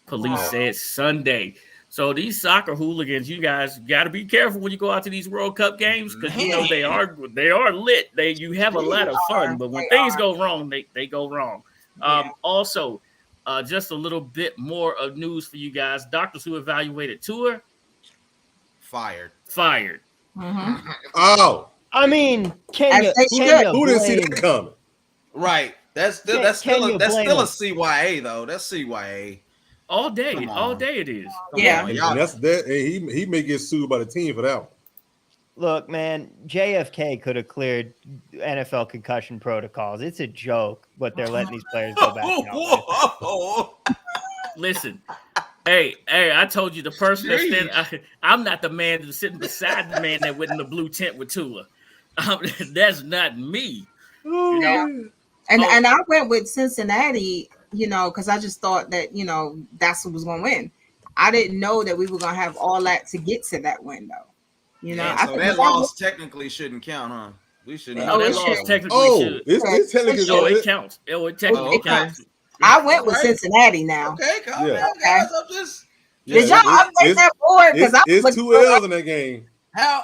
Police Wow. said Sunday. So these soccer hooligans, you guys got to be careful when you go out to these World Cup games because you know they are lit. You have a lot of fun, but when things go wrong, they go wrong. Yeah. Also, just a little bit more of news for you guys. Doctors who evaluated Tua Fired. Mhm. Oh, I mean, can As they you should. who didn't see blame- that coming? Right. That's still Can that's still you a, that's blame still a him? CYA though. That's CYA. all day. Come All on. day it is. Yeah. And Y'all- that's that. And he may get sued by the team for that one. Look, man, JFK could have cleared NFL concussion protocols. It's a joke what they're letting these players go back out with. Listen, hey, I told you the person that's I'm not the man that's sitting beside the man that went in the blue tent with Tua. That's not me. You know? And I went with Cincinnati, because I just thought that, that's who was going to win. I didn't know that we were going to have all that to get to that win, though. I So think that loss technically shouldn't count, huh? We shouldn't. No, that it loss should. technically should. It's technically No, going. it counts. It technically okay. counts. I went with Right. Cincinnati now. Okay, calm Yeah. down, guys. I'm just Did y'all update that board? Because It's 2 L's in that game. how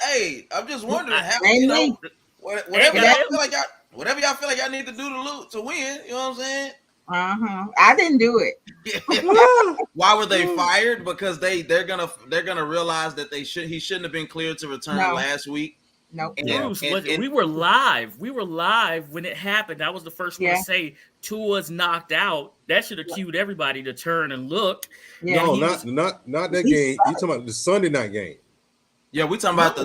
hey, I'm just wondering how Mainly. whatever Yeah. y'all feel like y'all need to do to win. You know what I'm saying? I didn't do it. Why were they fired? Because they're gonna realize that he shouldn't have been cleared to return No. last week. Nope. Bruce, And- we were live. We were live when it happened. I was the first one Yeah. to say Tua's knocked out. That should have cued everybody to turn and look. Yeah. No, he was- not that he game. You talking about the Sunday night game? Yeah, we talking about No,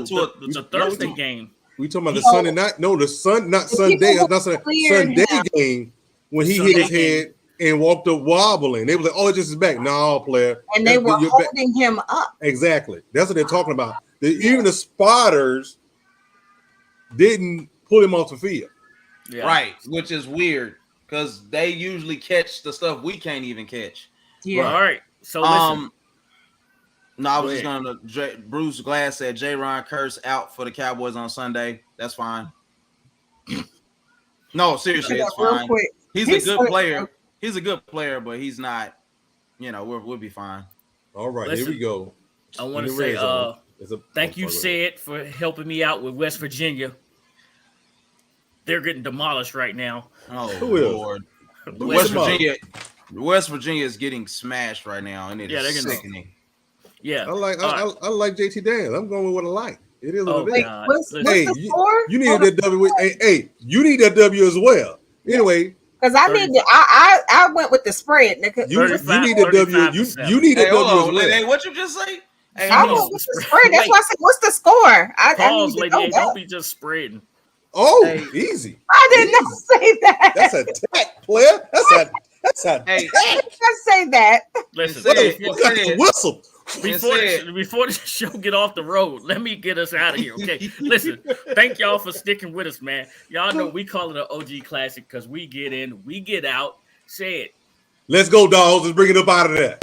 the Thursday game. We talking about the No. Sunday night? No, not The Sunday. people Not Sunday. cleared Sunday him. game when he Sunday hit his game. head and walked up wobbling. They were like, "Oh, it's just his back." No, player. And they were You're back. holding him up. Exactly. That's what they're talking about. Even the spotters didn't pull him off the field. Yeah. Right, which is weird because they usually catch the stuff we can't even catch. Yeah. All right. So listen. No, I was Go just gonna. Bruce Glass said J-Ron Curse out for the Cowboys on Sunday. That's fine. No, seriously, it's Real fine. quick. He's He's a good so- player. He's a good player, but he's not. We'll be fine. All right, Listen, here we go. I want to In the say red zone. thank you, Sid, for helping me out with West Virginia. They're getting demolished right now. Oh Who is? Lord, Who West is tomorrow? Virginia. West Virginia is getting smashed right now, and Yeah, they're it's getting- sickening. Yeah. I like JT Daniels. I'm going with what I like. It is Oh, what it Wait, is. God. what's Hey, the score? you need that W. Hey, you need that W as well. Anyway, Because I need to. I went with the spread. Nigga. you need that W. 35%. You need Hey, that hold W as on. well. Hey, what you just say? Hey, I hold went on. with the spread. That's why I said, "What's the score?" I Pause, need to Lady know A. Don't that. be just spreading. Oh, Hey. easy. I did not say that. That's a tech player. That's a Hey, I did not say that. Listen, Sid, before, got the whistle. before the show get off the road, let me get us out of here, okay? Listen, thank y'all for sticking with us, man. Y'all know we call it an OG classic because we get in, we get out. Say it. Let's go, dogs. Let's bring it up out of there.